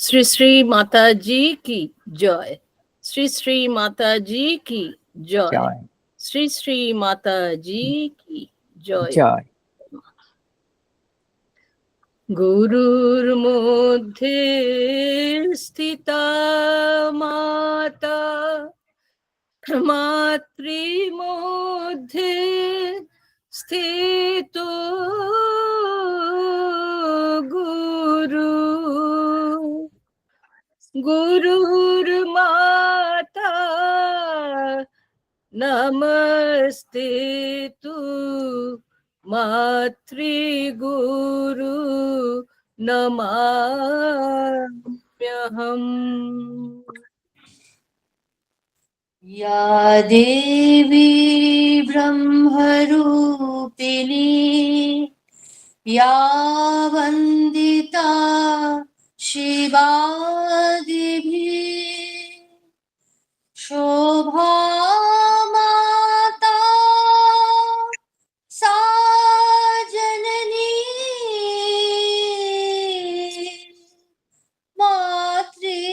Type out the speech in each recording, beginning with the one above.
श्री श्री माता जी की जय। श्री श्री माता जी की जय। जय। श्री श्री माता जी की जय। जय। गुरुर्मध्ये स्थिता माता मातृमध्ये स्थितो गुरु गुरुर्माता नमस्तेतु मातृगुरु नमाम्यहम्। या देवी ब्रह्मरूपिणी या वन्दिता शिवादिभिः शोभा माता सा जननी मातृगुरु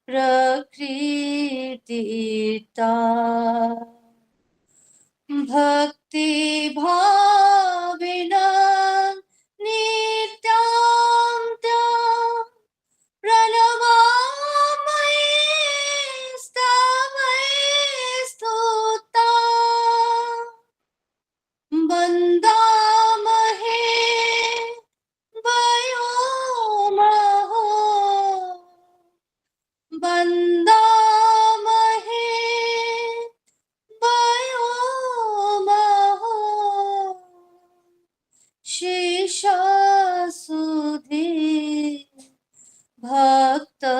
प्रकृतिता भक्ति भाविना नित्यान्त्य प्रणमामये स्तवये स्तुता वन्दामहे वयोमहो वन्दामहे वयोमहो शेषासुधे भक्तवृन्दा।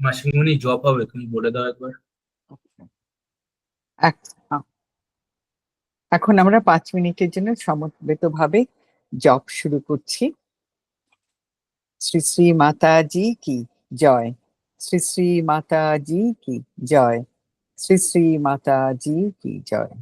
মাসিমণি জব হবে, তুমি বলে দাও একবার। এখন আমরা 5 মিনিটের জন্য সমবেতভাবে জপ শুরু করছি। শ্রী শ্রী মাতাজি কি জয়। শ্রী শ্রী মাতাজি কি জয়। শ্রী শ্রী মাতাজি কি জয়।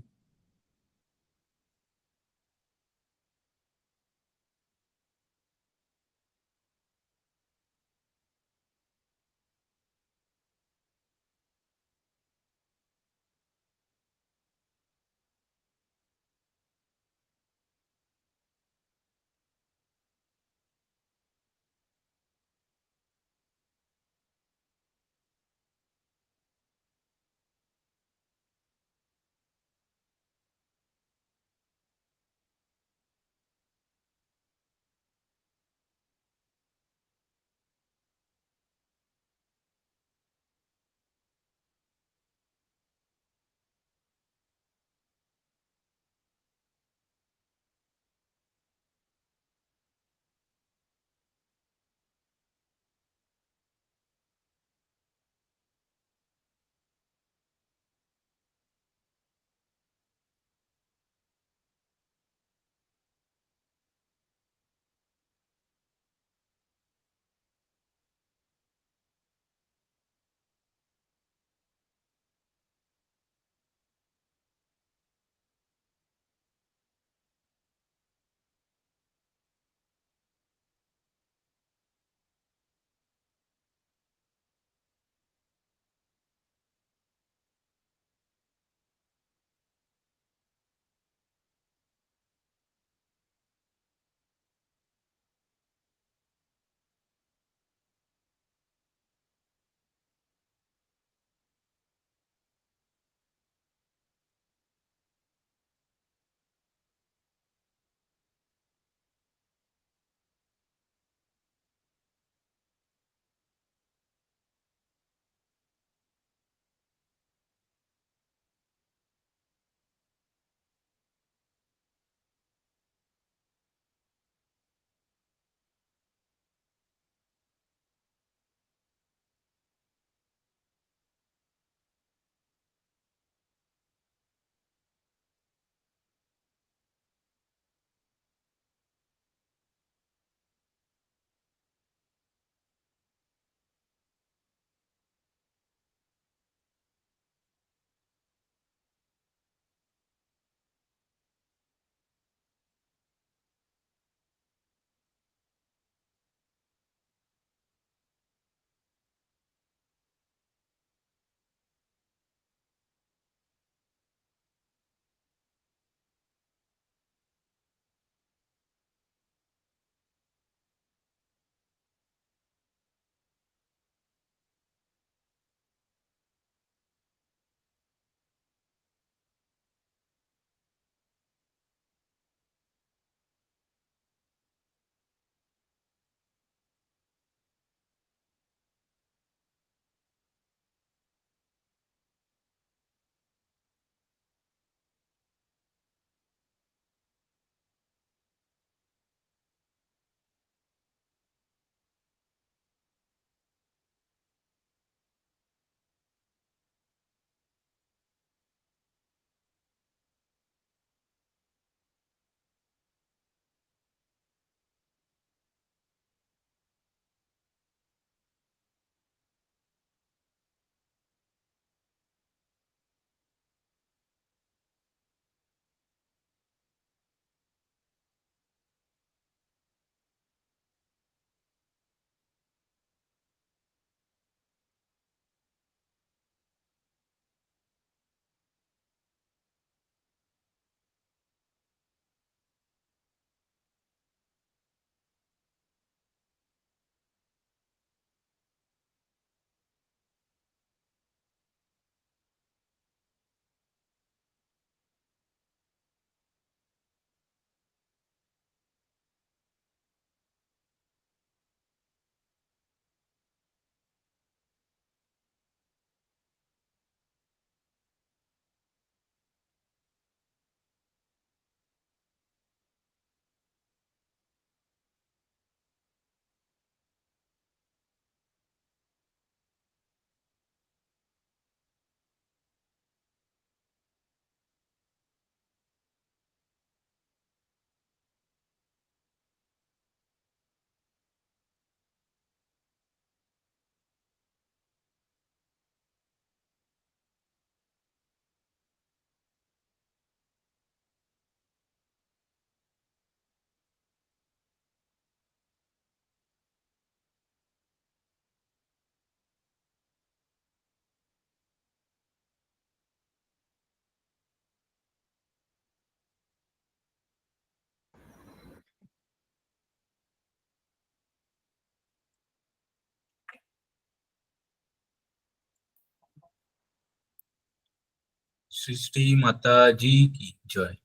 শ্রী শ্রী মাতা জি কি জয়।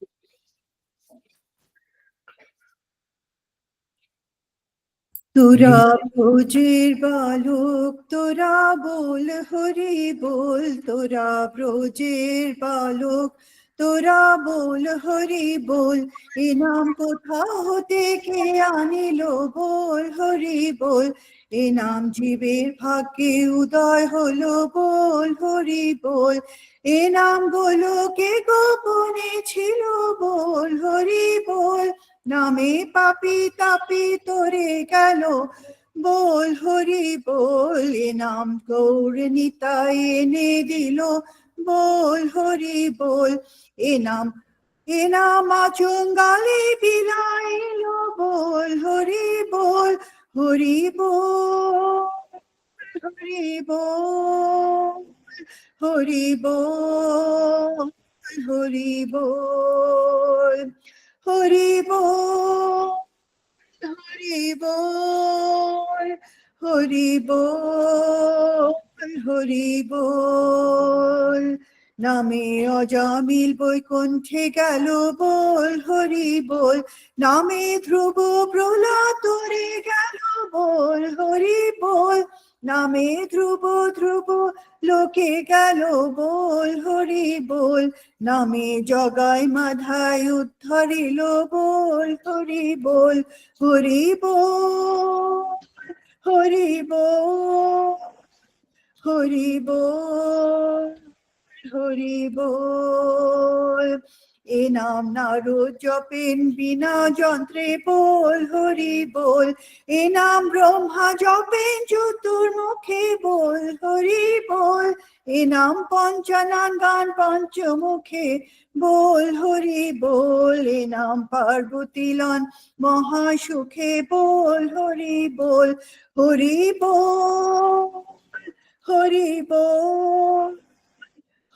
তোরা ব্রজের বালক তোরা বল হরি বল, তোরা ব্রজের বালক তোরা বল হরি বল, এ নাম কোথা হতে কে আনিল বল হরি বল, এ নাম জীবের ভাগ্যে উদয় হলো বল হরি বল, এ নাম গোলকে গোপনে ছিল বল হরি বল, নামে পাপি তাপি তোরে গেল বল হরি বল, এ নাম গৌর নিতাই এনে দিল বল হরি বল, এ নাম আচঙ্গালে বিলাইল বল হরি বল, হরি বল হরি বল হরি বল হরি বল হরি বল হরি বল হরি বল হরি বল, নামে অজামিল বৈকুণ্ঠে গেল বল হরি বল, নামে ধ্রুব প্রহ্লাদরে গেল বল হরি বল, নামে ধ্রুব লোকে গেল বল হরি বল, নামে জগাই মাধাই উদ্ধরিল বল হরি বল, হরি বল হরি বল হরি বল হরি বল, এ নাম নারদ জপেন বিনা যন্ত্রে বল হরি বল, এ নাম ব্রহ্মা জপেন চতুর্মুখে বল হরি বল, এ নাম পঞ্চানন গান পঞ্চমুখে বল হরি বল, এ নাম পার্বতী লন মহাসুখে বল হরি বল, হরি বল হরি বল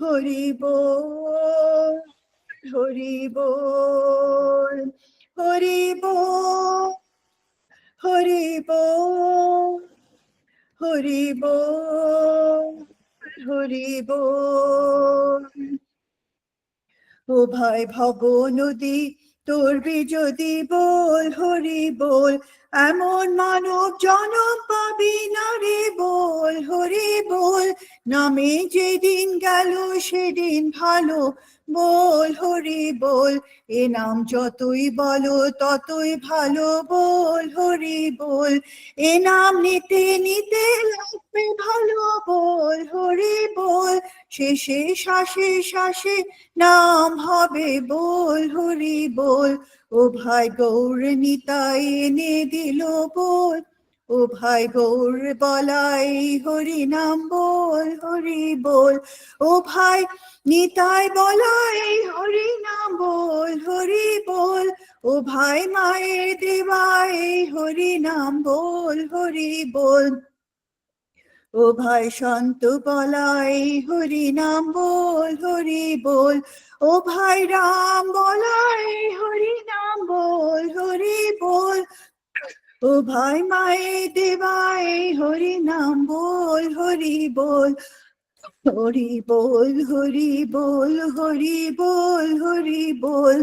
হরি বল হরি বল হরি বল হরি বল হরি বল হরি বল, ও ভাই ভব নদী তোরবি যদি বল হরি বল, এমন মানব জনম পাবি না রে বল হরি বল, নামে যেদিন গেল সেদিন ভালো বল হরি বল, এ নাম যতই বলো ততই ভালো বল হরি বল, এ নাম নিতে নিতে লাগবে ভালো বল হরি বল, শেষে শ্বাসে শ্বাসে নাম হবে বল হরি বল, ও ভাই গৌর নিতাই এনে দিল বল, ও ভাই গৌর বলাই হরি নাম বল হরি বল, ও ভাই নিতাই বলাই হরি নাম বল হরি বল, ও ভাই মায়ের দেবাই হরি নাম বল হরি বল, ও ভাই সন্ত বলাই হরি নাম বল হরি বল, ও ভাই রাম বলাই হরি নাম বল হরি বল, ও ভাই মায়ে দেবাই হরি নাম বল হরি বল, হরি বল হরি বল হরি বল হরি বল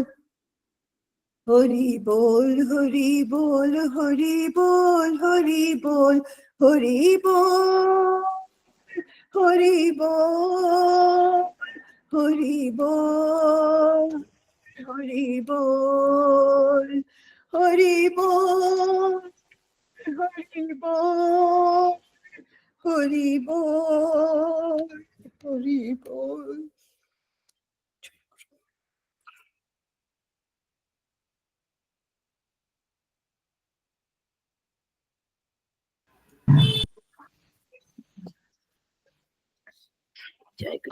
হরি বল হরি বল হরি বল হরি বল হরি বল হরি বল হরি বল হরি বল হরি বল হরি বল হরি বল হরি বল।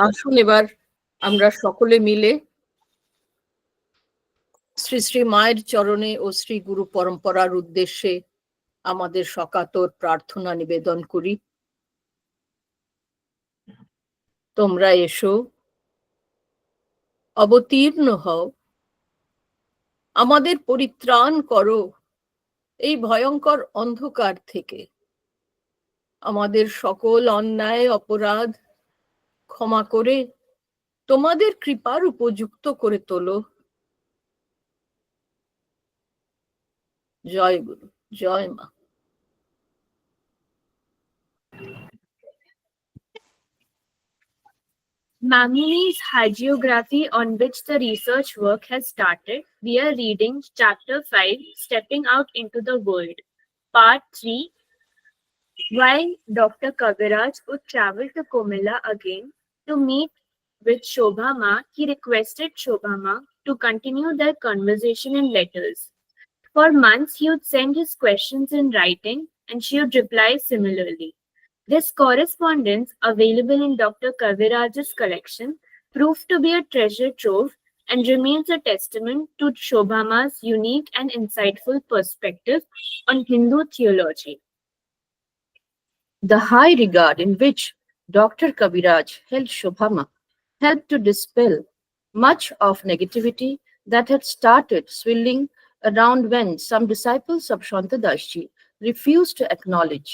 আসুন এবার আমরা সকলে মিলে শ্রী শ্রী মায়ের চরণে ও শ্রী গুরু পরম্পরার উদ্দেশ্যে আমাদের সকাতর প্রার্থনা নিবেদন করি। তোমরা এসো, অবতীর্ণ হও, আমাদের পরিত্রাণ করো এই ভয়ঙ্কর অন্ধকার থেকে, আমাদের সকল অন্যায় অপরাধ ক্ষমা করে তোমাদের কৃপার উপযুক্ত করে তোলো। জয় গুরু, জয় মা। Mamuni's hagiography, on which the research work has started, we are reading Chapter 5, Stepping Out into the World, Part 3. While Dr. Kaviraj would travel to Komila again to meet with Shobha Ma, he requested Shobha Ma to continue their conversation in letters. For months, he would send his questions in writing, and she would reply similarly. This correspondence, available in Dr. Kaviraj's collection, proved to be a treasure trove and remains a testament to Shobhama's unique and insightful perspective on Hindu theology. The high regard in which Dr. Kaviraj held Shobhama helped to dispel much of negativity that had started swirling around when some disciples of Shantadasji refused to acknowledge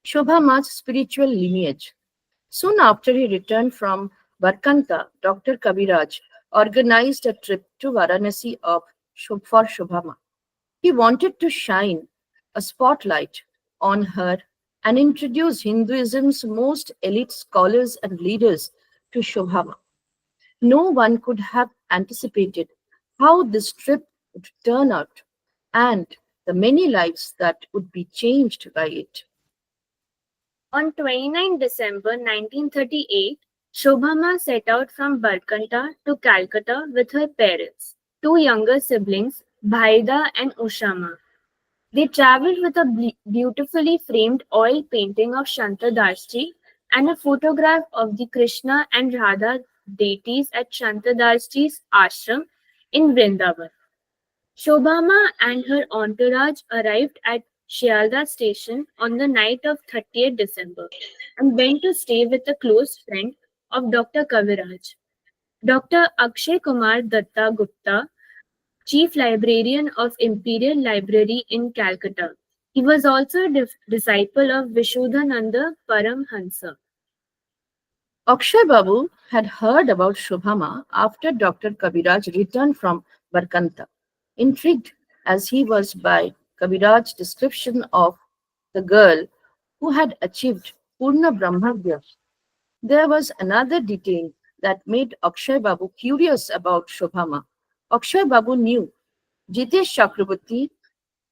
Shobhama's spiritual lineage. Soon after he returned from Barkanta, Dr. Kaviraj organized a trip to Varanasi for Shobhama. He wanted to shine a spotlight on her and introduce Hinduism's most elite scholars and leaders to Shobhama. No one could have anticipated how this trip would turn out and the many lives that would be changed by it. On 29 December 1938, Shobhama set out from Barkanta to Calcutta with her parents, two younger siblings, Bhaida and Ushama. They traveled with a beautifully framed oil painting of Shantadasji and a photograph of the Krishna and Radha deities at Shantadasji's ashram in Vrindavan. Shobhama and her entourage arrived at Shialda station on the night of 30th December and went to stay with a close friend of Dr. Kaviraj, Dr. Akshay Kumar Datta Gupta, Chief Librarian of Imperial Library in Calcutta. He was also a disciple of Vishuddhananda Paramhansa. Akshay Babu had heard about Shobhama after Dr. Kaviraj returned from Barkanta. Intrigued as he was by Kaviraj's description of the girl who had achieved Purna Brahmagya, there was another detail that made Akshay Babu curious about Shobhama. Akshay Babu knew Jitesh Chakraborty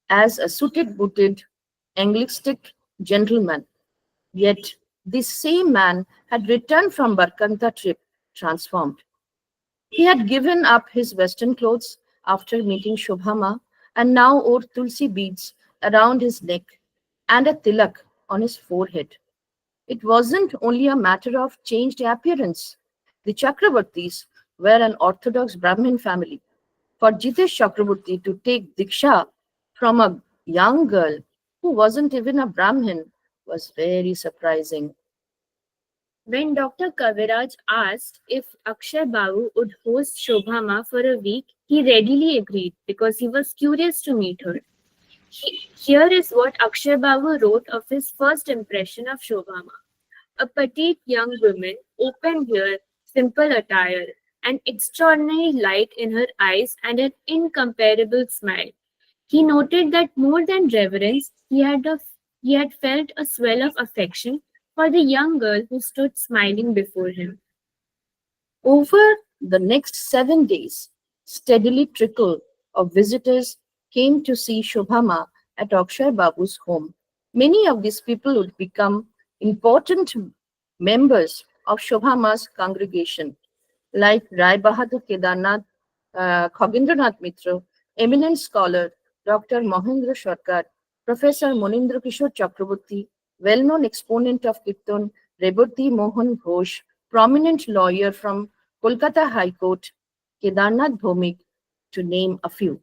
as a suited-booted, Anglistic gentleman. Yet this same man had returned from Barkanta trip transformed. He had given up his western clothes after meeting Shobhama and now wore tulsi beads around his neck and a tilak on his forehead. It wasn't only a matter of changed appearance. The Chakrabortys were an orthodox Brahmin family. For Jitesh Chakraborty to take Diksha from a young girl who wasn't even a Brahmin was very surprising. When Dr. Kaviraj asked if Akshay Babu would host Shobhama for a week, he readily agreed because he was curious to meet her. Here is what Akshay Babu wrote of his first impression of Shobhama. A petite young woman, open hair, simple attire, an extraordinary light in her eyes and an incomparable smile. He noted that more than reverence, he had felt a swell of affection for the young girl who stood smiling before him. Over the next 7 days, steadily trickle of visitors came to see Shobhama at Akshay Babu's home. Many of these people would become important members of Shobhama's congregation, like Rai Bahadur Kedarnath, Khagendranath Mitra, eminent scholar Dr. Mohendra Sarkar, Professor Monindra Kishore Chakraborty, well-known exponent of Kirtan, Rebati Mohan Ghosh, prominent lawyer from Kolkata High Court, Kedarnath Bhomik, to name a few.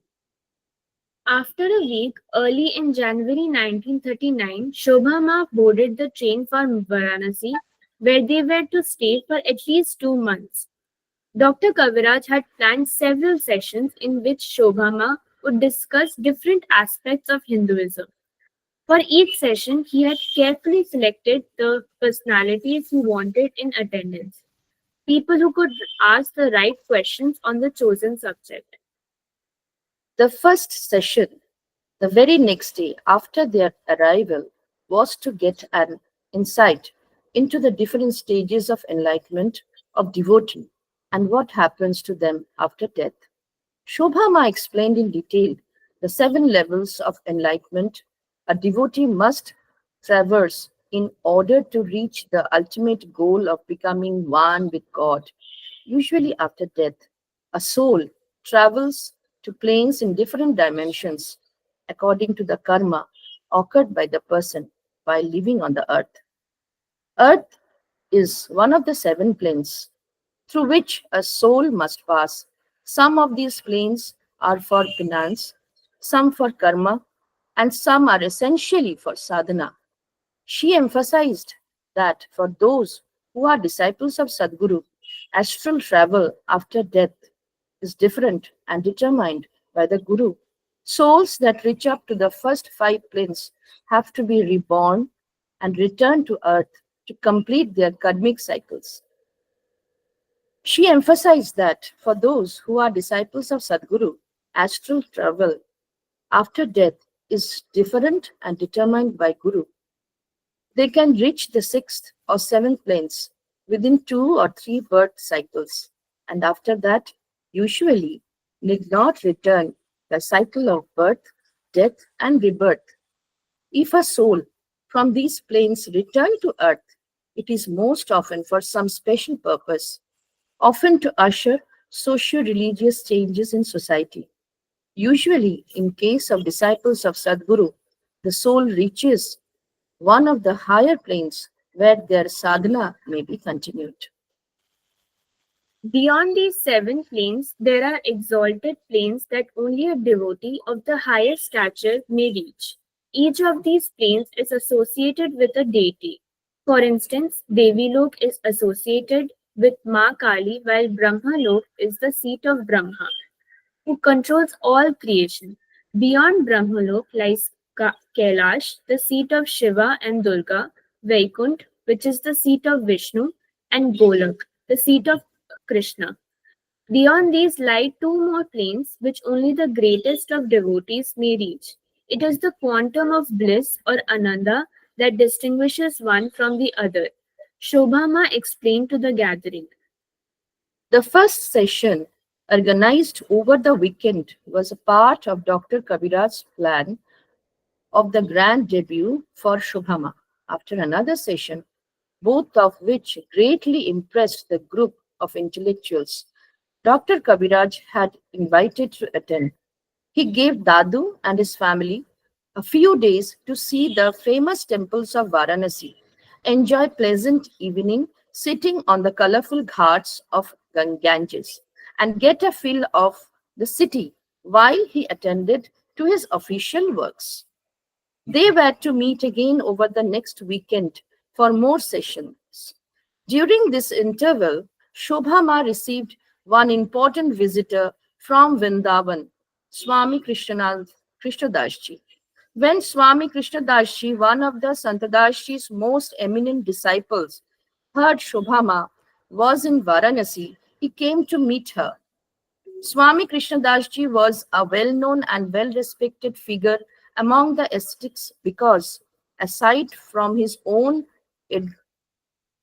After a week, early in January 1939, Shobhama boarded the train for Varanasi, where they were to stay for at least 2 months. Dr. Kaviraj had planned several sessions in which Shobhama would discuss different aspects of Hinduism. For each session, he had carefully selected the personalities he wanted in attendance. people who could ask the right questions on the chosen subject. The first session, the very next day after their arrival, was to get an insight into the different stages of enlightenment of devotee and what happens to them after death. Shobhama explained in detail the 7 levels of enlightenment a devotee must traverse in order to reach the ultimate goal of becoming one with God. Usually, after death, a soul travels to planes in different dimensions according to the karma occurred by the person while living on the earth. Earth is one of the 7 planes through which a soul must pass. Some of these planes are for penance, some for karma, and some are essentially for sadhana. She emphasized that for those who are disciples of Sadguru, astral travel after death is different and determined by the Guru. Souls that reach up to the first 5 planes have to be reborn and return to earth to complete their karmic cycles. She emphasized that for those who are disciples of Sadguru, astral travel after death is different and determined by Guru. They can reach the 6th or 7th planes within 2 or 3 birth cycles, and after that, usually need not return the cycle of birth, death, and rebirth. If a soul from these planes return to earth, it is most often for some special purpose, often to usher socio-religious changes in society. Usually, in case of disciples of Sadguru, the soul reaches one of the higher planes where their sadhana may be continued. Beyond these 7 planes, there are exalted planes that only a devotee of the highest stature may reach. Each of these planes is associated with a deity. For instance, Devilok is associated with Ma Kali, while Brahmalok is the seat of Brahma, who controls all creation. Beyond Brahmalok lies Kailash, the seat of Shiva and Durga, Vaikunt, which is the seat of Vishnu, and Golak, the seat of Krishna. Beyond these lie 2 more planes which only the greatest of devotees may reach. It is the quantum of bliss or ananda that distinguishes one from the other. Shobhama explained to the gathering. The first session, organized over the weekend, was a part of Dr. Kaviraj's plan of the grand debut for Shobhama. After another session, both of which greatly impressed the group of intellectuals Dr. Kaviraj had invited to attend, he gave Dadu and his family a few days to see the famous temples of Varanasi, enjoy pleasant evening sitting on the colorful ghats of Ganges, and get a feel of the city while he attended to his official works. They were to meet again over the next weekend for more sessions. During this interval, Shobhama received one important visitor from Vrindavan, Swami Krishnadasji. When Swami Krishnadasji, one of the Santadasji's most eminent disciples, heard Shobhama was in Varanasi, he came to meet her. Swami Krishnadasji was a well-known and well-respected figure among the ascetics because, aside from his own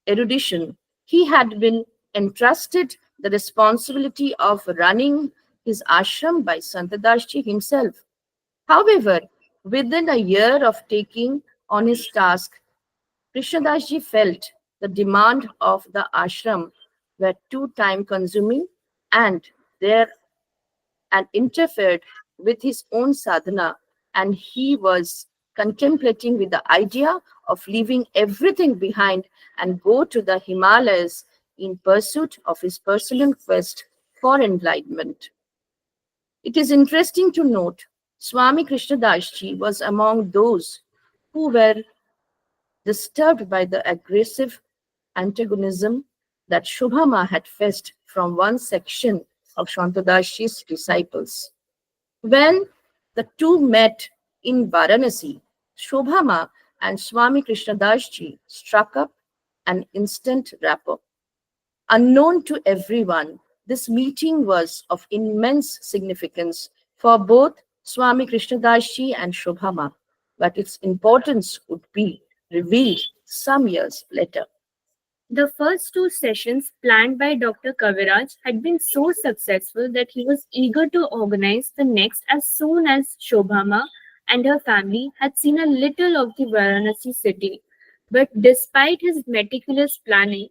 erudition, he had been entrusted the responsibility of running his ashram by Santadasji himself. However, within a year of taking on his task, Krishnadasji felt the demand of the ashram were too time-consuming and interfered with his own sadhana, and he was contemplating with the idea of leaving everything behind and go to the Himalayas in pursuit of his personal quest for enlightenment. It is interesting to note Swami Krishnadasji was among those who were disturbed by the aggressive antagonism that Shobhama had faced from one section of Santadasji's disciples. When the two met in Varanasi, Shobhama and Swami Krishnadasji struck up an instant rapport. Unknown to everyone, this meeting was of immense significance for both Swami Krishnadas Ji and Shobhama, but its importance would be revealed some years later. The first two sessions planned by Dr. Kaviraj had been so successful that he was eager to organize the next as soon as Shobhama and her family had seen a little of the Varanasi city. But despite his meticulous planning,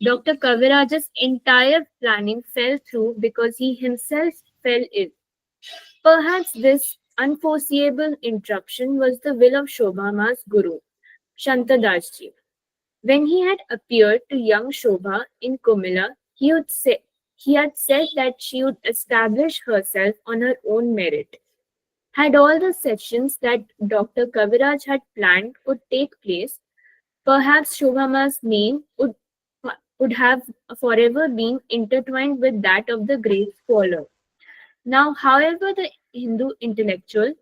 Dr. Kaviraj's entire planning fell through because he himself fell ill. Perhaps this unforeseeable interruption was the will of Shobhama's guru, Shantadas Ji. When he had appeared to young Shobha in Kumila, he had said that she would establish herself on her own merit. Had all the sessions that Dr. Kaviraj had planned could take place, perhaps Shobhama's name would have forever been intertwined with that of the great scholar. Now, however, the Hindu intellectual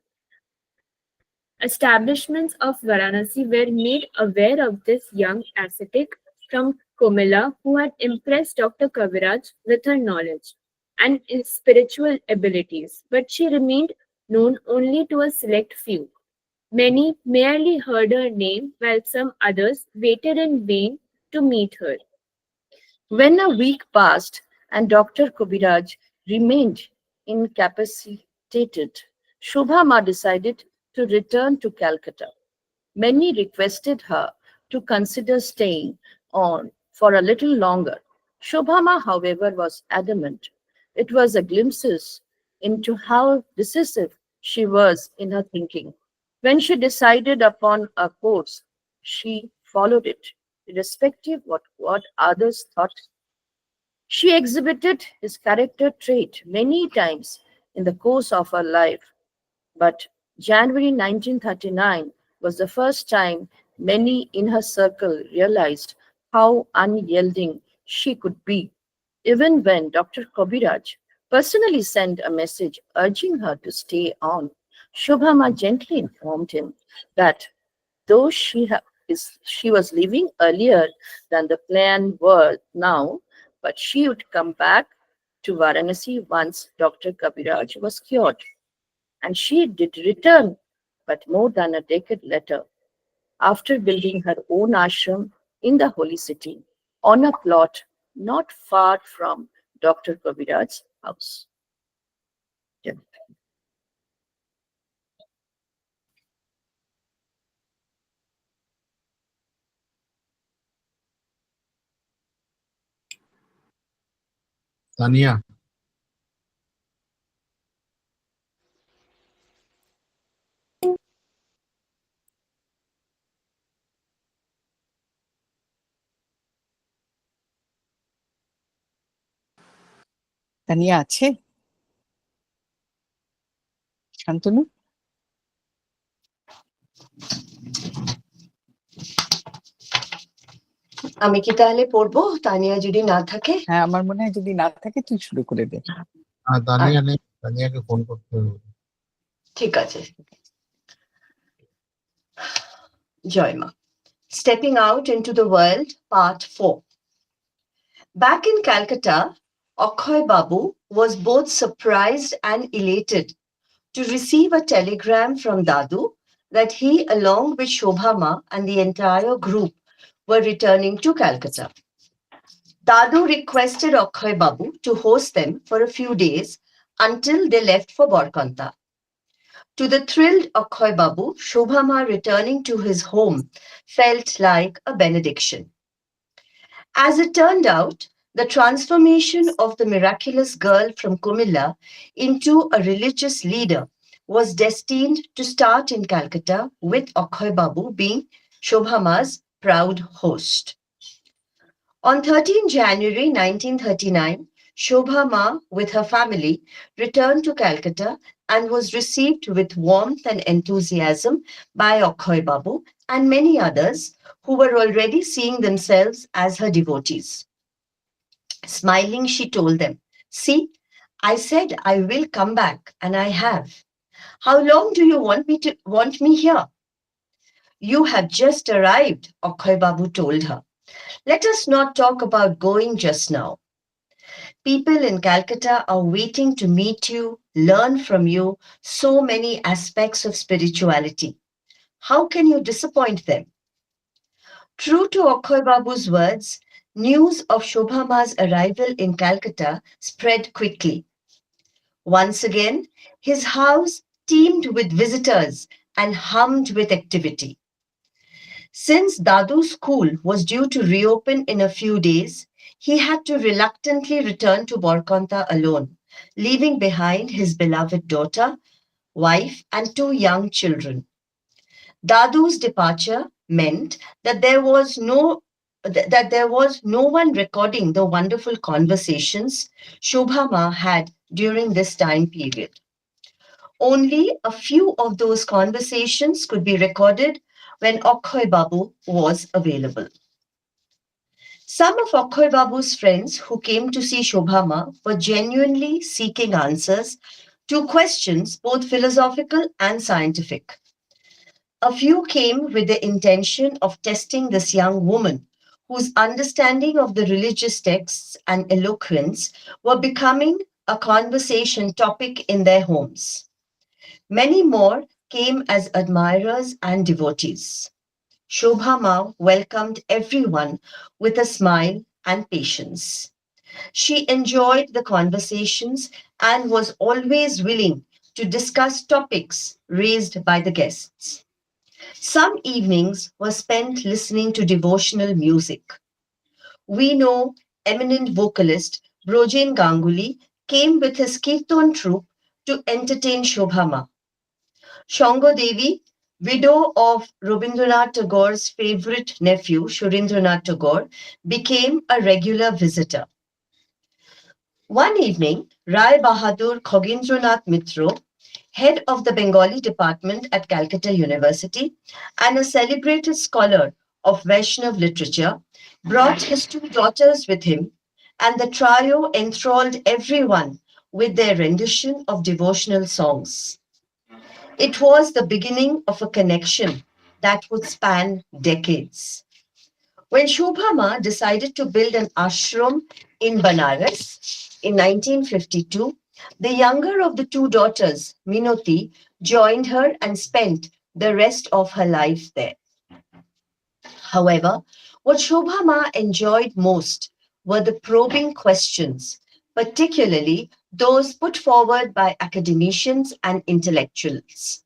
establishments of Varanasi were made aware of this young ascetic from Komila who had impressed Dr. Kaviraj with her knowledge and his spiritual abilities, but she remained known only to a select few. Many merely heard her name, while some others waited in vain to meet her. When a week passed and Dr. Kaviraj remained incapacitated, Shobhama decided to return to Calcutta. Many requested her to consider staying on for a little longer. Shobhama, however, was adamant. It was a glimpse into how decisive she was in her thinking. When she decided upon a course, she followed it, irrespective of what others thought. She exhibited his character trait many times in the course of her life, but January 1939 was the first time many in her circle realized how unyielding she could be. Even when Dr. Kaviraj personally sent a message urging her to stay on, Shobhama gently informed him that though she was leaving earlier than the plan was now, but she would come back to Varanasi once Dr. Kaviraj was cured. And she did return, but more than a decade later, after building her own ashram in the holy city on a plot not far from Dr. Kaviraj's house. Yeah. Tania, Tania আছে? শান্তনু? আমি কি তাহলে পড়বো তানিয়া যদি না থাকে? হ্যাঁ, আমার মনে হয় যদি না থাকে তুই শুরু করে দে। তানিয়া নেই, তানিয়াকে ফোন করতে হবে। ঠিক আছে। জয় মা। Stepping out into the world, part 4. Back in Calcutta, Akshay Babu was both surprised and elated to receive a telegram from Dadu that he, along with Shobhama and the entire group, were returning to Calcutta. Dadu requested Akshay Babu to host them for a few days until they left for Barkanta. To the thrilled Akshay Babu, Shobhama returning to his home felt like a benediction. As it turned out, the transformation of the miraculous girl from Kumilla into a religious leader was destined to start in Calcutta, with Akshay Babu being Shobhama's proud host. On 13 January 1939, Shobhama, with her family, returned to Calcutta and was received with warmth and enthusiasm by Akshay Babu and many others who were already seeing themselves as her devotees. Smiling, she told them, "See, I said I will come back, and I have. How long do you want me here?" "You have just arrived," Akshay Babu told her. Let us not talk about going just now. People in Calcutta are waiting to meet you, learn from you so many aspects of spirituality. How can you disappoint them? True to Akhoy Babu's words, news of Shobhama's arrival in Calcutta spread quickly. Once again, his house teemed with visitors and hummed with activity. Since Dadu's school was due to reopen in a few days, he had to reluctantly return to Borkonta alone, leaving behind his beloved daughter, wife, and two young children. Dadu's departure meant that there was no one recording the wonderful conversations Shobhama had during this time period. Only a few of those conversations could be recorded when Akhoy Babu was available. Some of Akhoy Babu's friends who came to see Shobhama were genuinely seeking answers to questions both philosophical and scientific. A few came with the intention of testing this young woman whose understanding of the religious texts and eloquence were becoming a conversation topic in their homes. Many more came as admirers and devotees. Shobhama welcomed everyone with a smile and patience. She enjoyed the conversations and was always willing to discuss topics raised by the guests. Some evenings were spent listening to devotional music. We know eminent vocalist Brojen Ganguly came with his Kirtan troupe to entertain Shobhama. Shango Devi, widow of Rabindranath Tagore's favorite nephew, Surendranath Tagore, became a regular visitor. One evening, Rai Bahadur Khogendranath Mitro, head of the Bengali department at Calcutta University and a celebrated scholar of Vaishnav literature, brought his two daughters with him, and the trio enthralled everyone with their rendition of devotional songs. It was the beginning of a connection that would span decades. When Shobhama decided to build an ashram in Banaras in 1952, the younger of the two daughters, Minoti, joined her and spent the rest of her life there. However, what Shobhama enjoyed most were the probing questions, particularly those put forward by academicians and intellectuals.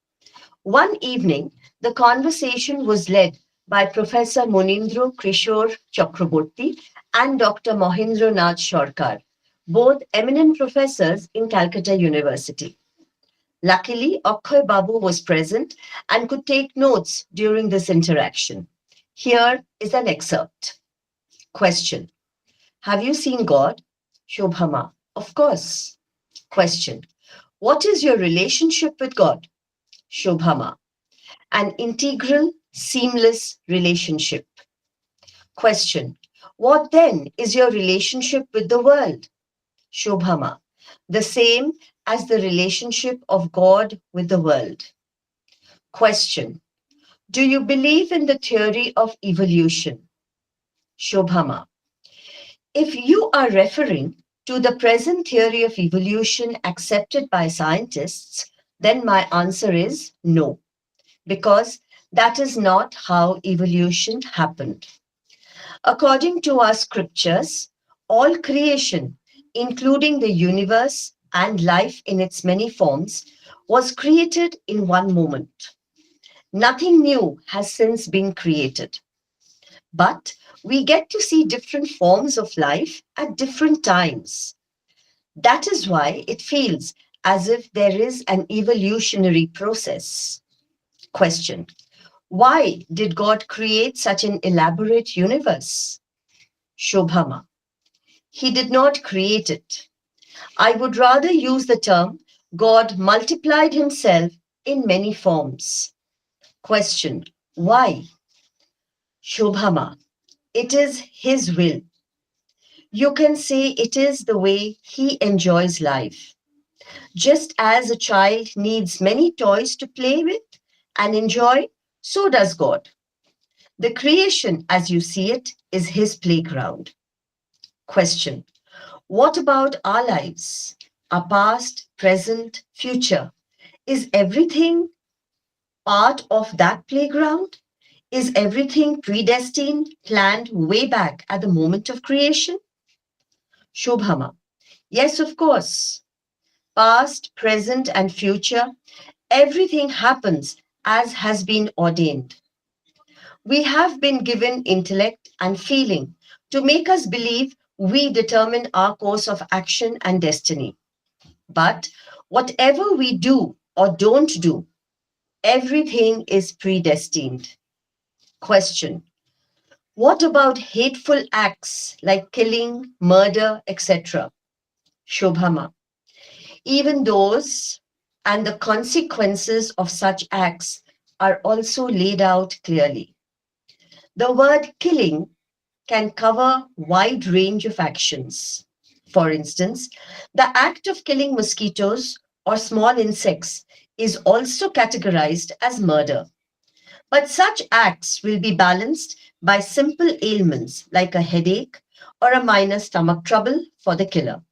One evening, the conversation was led by Professor Monindra Kishore Chakraborty and Dr. Mahendra Nath Sarkar, both eminent professors in Calcutta University. Luckily, Akhoy Babu was present and could take notes during this interaction. Here is an excerpt. Question. Have you seen God? Shobhama. Of course. Question. What is your relationship with God? Shobhama. An integral, seamless relationship. Question. What then is your relationship with the world? Shobhama. The same as the relationship of God with the world. Question. Do you believe in the theory of evolution? Shobhama. If you are referring to the present theory of evolution accepted by scientists, then my answer is no, because that is not how evolution happened. According to our scriptures, all creation, including the universe and life in its many forms, was created in one moment. Nothing new has since been created. But we get to see different forms of life at different times. That is why it feels as if there is an evolutionary process. Question. Why did God create such an elaborate universe? Shobhama. He did not create it. I would rather use the term God multiplied himself in many forms. Question. Why? Shobhama. It is his will. You can say it is the way he enjoys life. Just as a child needs many toys to play with and enjoy, so does God. The creation, as you see it, is his playground. Question. What about our lives? Our past, present, future? Is everything part of that playground? Is everything predestined, planned way back at the moment of creation? Shobhama. Yes, of course. Past, present, and future, everything happens as has been ordained. We have been given intellect and feeling to make us believe we determine our course of action and destiny. But whatever we do or don't do, everything is predestined. Question. What about hateful acts like killing, murder, etc.? Shobhama. Even those and the consequences of such acts are also laid out clearly. The word killing can cover wide range of actions. For instance, the act of killing mosquitoes or small insects is also categorized as murder. But such acts will be balanced by simple ailments like a headache or a minor stomach trouble for the killer.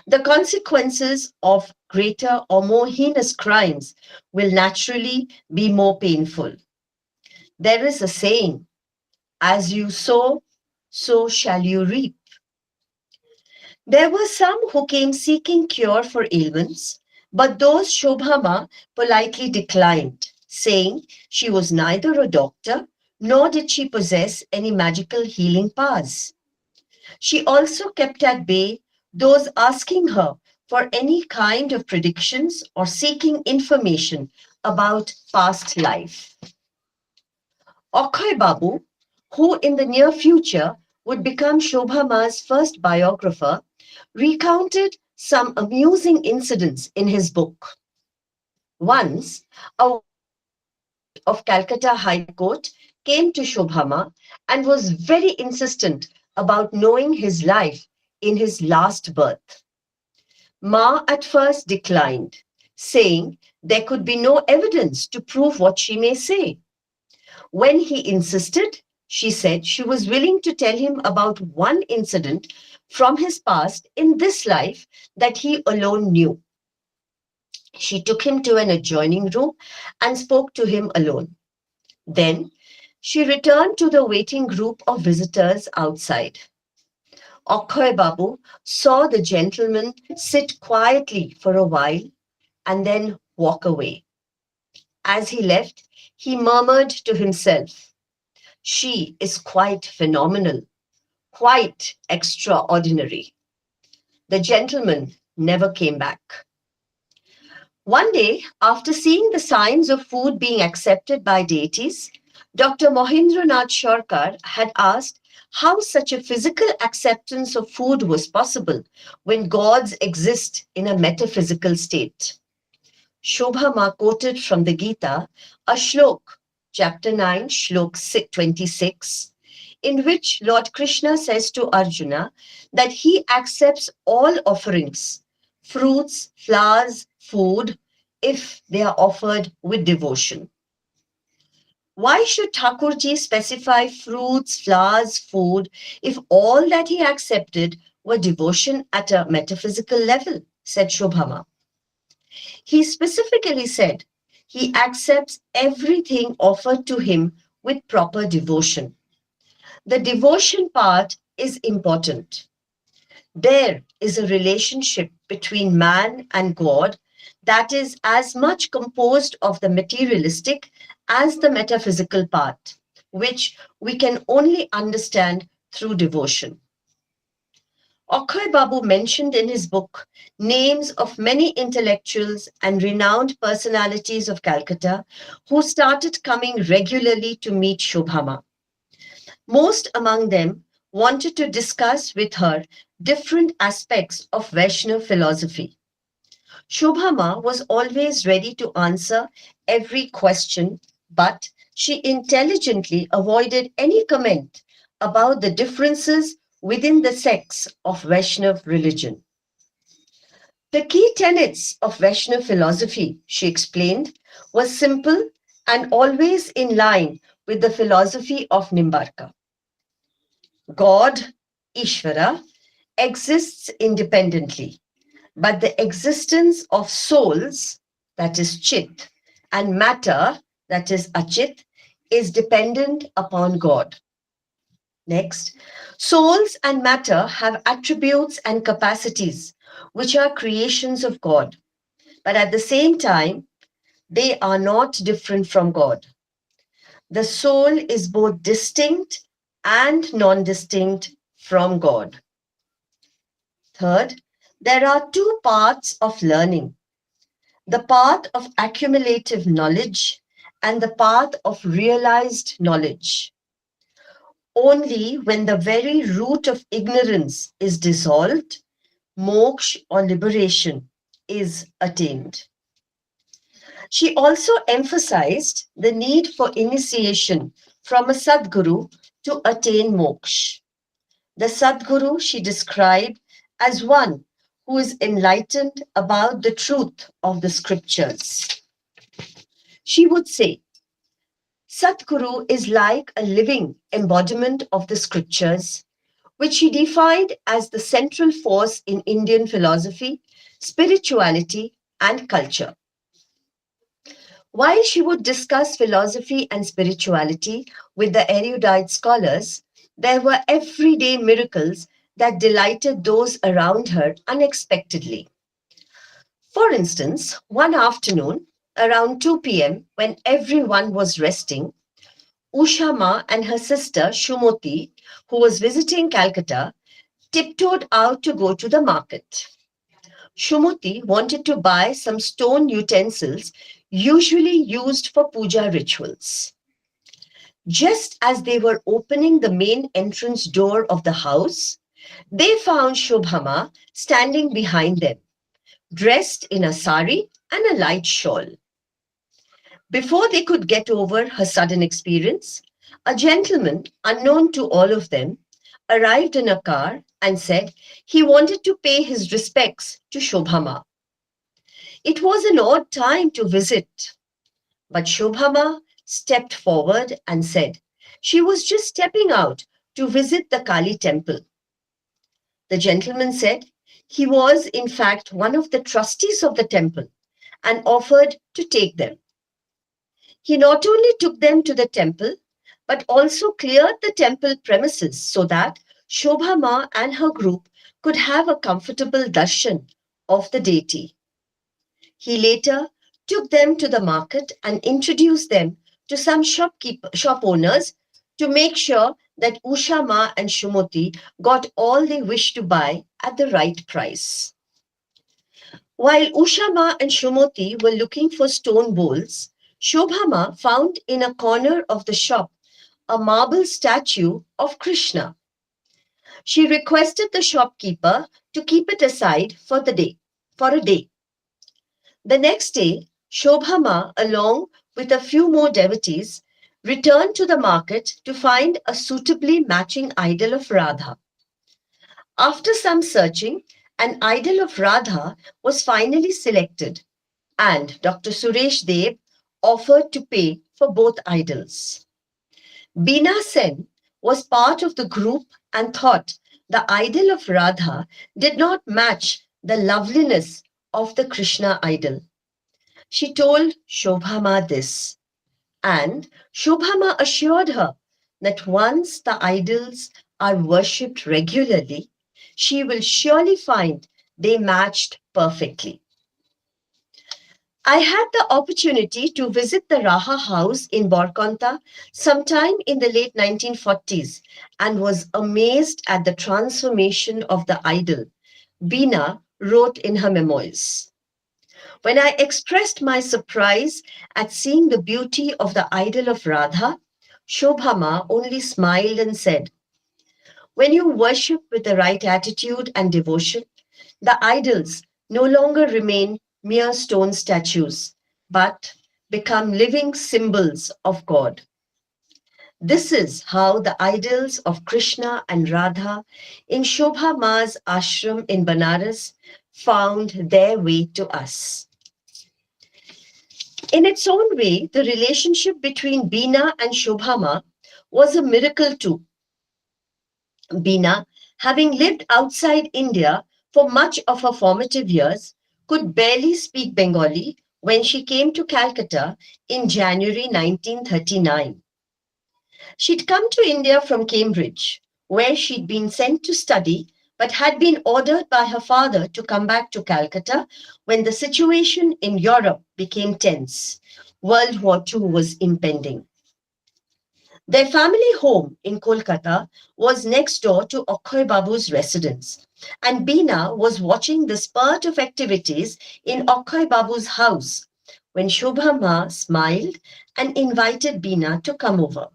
The consequences of greater or more heinous crimes will naturally be more painful. There is a saying, as you sow, so shall you reap. There were some who came seeking cure for ailments, but those Shobhama politely declined, saying she was neither a doctor nor did she possess any magical healing powers. She also kept at bay those asking her for any kind of predictions or seeking information about past life. Akhoy Babu, who in the near future would become Shobhama's first biographer, recounted some amusing incidents in his book. Once, a of Calcutta High Court came to Shobhama and was very insistent about knowing his life in his last birth. Ma at first declined, saying there could be no evidence to prove what she may say. When he insisted, she said she was willing to tell him about one incident from his past in this life that he alone knew. She took him to an adjoining room and spoke to him alone. Then she returned to the waiting group of visitors outside. Akhoy Babu saw the gentleman sit quietly for a while and then walk away. As he left, he murmured to himself, "She is quite phenomenal, quite extraordinary." The gentleman never came back. One day, after seeing the signs of food being accepted by deities, Dr. Mohindranath Sarkar had asked how such a physical acceptance of food was possible when gods exist in a metaphysical state. Shobhama quoted from the Gita a shlok, chapter 9, shlok 26, in which Lord Krishna says to Arjuna that he accepts all offerings, fruits, flowers, food, if they are offered with devotion. Why should Thakurji specify fruits, flowers, food if all that he accepted were devotion at a metaphysical level, said Shobhama. He specifically said he accepts everything offered to him with proper devotion. The devotion part is important. There is a relationship between man and God that is as much composed of the materialistic as the metaphysical part, which we can only understand through devotion. Akhoy Babu mentioned in his book names of many intellectuals and renowned personalities of Calcutta who started coming regularly to meet Shobhama. Most among them wanted to discuss with her different aspects of Vaishnava philosophy. Shobhama was always ready to answer every question, but she intelligently avoided any comment about the differences within the sects of Vaishnava religion. The key tenets of Vaishnava philosophy, she explained, was simple and always in line with the philosophy of Nimbarka. God, Ishvara, exists independently, but the existence of souls, that is Chit, and matter, that is Achit, is dependent upon God. Next, souls and matter have attributes and capacities which are creations of God, but at the same time, they are not different from God. The soul is both distinct and non-distinct from God. Third, there are two paths of learning: the path of accumulative knowledge and the path of realized knowledge. Only when the very root of ignorance is dissolved, moksha or liberation is attained. She also emphasized the need for initiation from a Sadguru to attain moksha. The Sadguru she described as one who is enlightened about the truth of the scriptures. She would say, Sadguru is like a living embodiment of the scriptures, which she defined as the central force in Indian philosophy, spirituality, and culture. While she would discuss philosophy and spirituality with the erudite scholars, there were everyday miracles that delighted those around her unexpectedly. For instance, one afternoon, around 2 p.m., when everyone was resting, Usha Ma and her sister Shumoti, who was visiting Calcutta, tiptoed out to go to the market. Shumoti wanted to buy some stone utensils usually used for puja rituals. Just as they were opening the main entrance door of the house, they found Shobhama standing behind them, dressed in a sari and a light shawl. Before they could get over her sudden experience, a gentleman, unknown to all of them, arrived in a car and said he wanted to pay his respects to Shobhama. It was an odd time to visit, but Shobhama stepped forward and said she was just stepping out to visit the Kali temple. The gentleman said he was in fact one of the trustees of the temple and offered to take them. He not only took them to the temple, but also cleared the temple premises so that Shobhama and her group could have a comfortable darshan of the deity. He later took them to the market and introduced them to some shop owners to make sure that Usha Ma and Shumoti got all they wished to buy at the right price. While Usha Ma and Shumoti were looking for stone bowls, Shobhama found in a corner of the shop a marble statue of Krishna. She requested the shopkeeper to keep it aside for a day. The next day, Shobhama, along with a few more devotees, returned to the market to find a suitably matching idol of Radha. After some searching, an idol of Radha was finally selected, and Dr. Suresh Dev offered to pay for both idols. Beena Sen was part of the group and thought the idol of Radha did not match the loveliness of the Krishna idol. She told Shobhama this, and Shobhama assured her that once the idols are worshipped regularly, she will surely find they matched perfectly. I had the opportunity to visit the Raha house in Borkonta sometime in the late 1940s and was amazed at the transformation of the idol, Beena wrote in her memoirs. When I expressed my surprise at seeing the beauty of the idol of Radha, Shobhama only smiled and said, when you worship with the right attitude and devotion, the idols no longer remain mere stone statues, but become living symbols of God. This is how the idols of Krishna and Radha in Shobha Ma's ashram in Banaras found their way to us. In its own way, the relationship between Bina and Shobhama was a miracle too. Bina, having lived outside India for much of her formative years, could barely speak Bengali when she came to Calcutta in January 1939. She'd come to India from Cambridge, where she'd been sent to study, but had been ordered by her father to come back to Calcutta when the situation in Europe became tense. World War II was impending. Their family home in Kolkata was next door to Akhoy Babu's residence, and Bina was watching the spurt of activities in Akhoy Babu's house when Shobha Ma smiled and invited Bina to come over.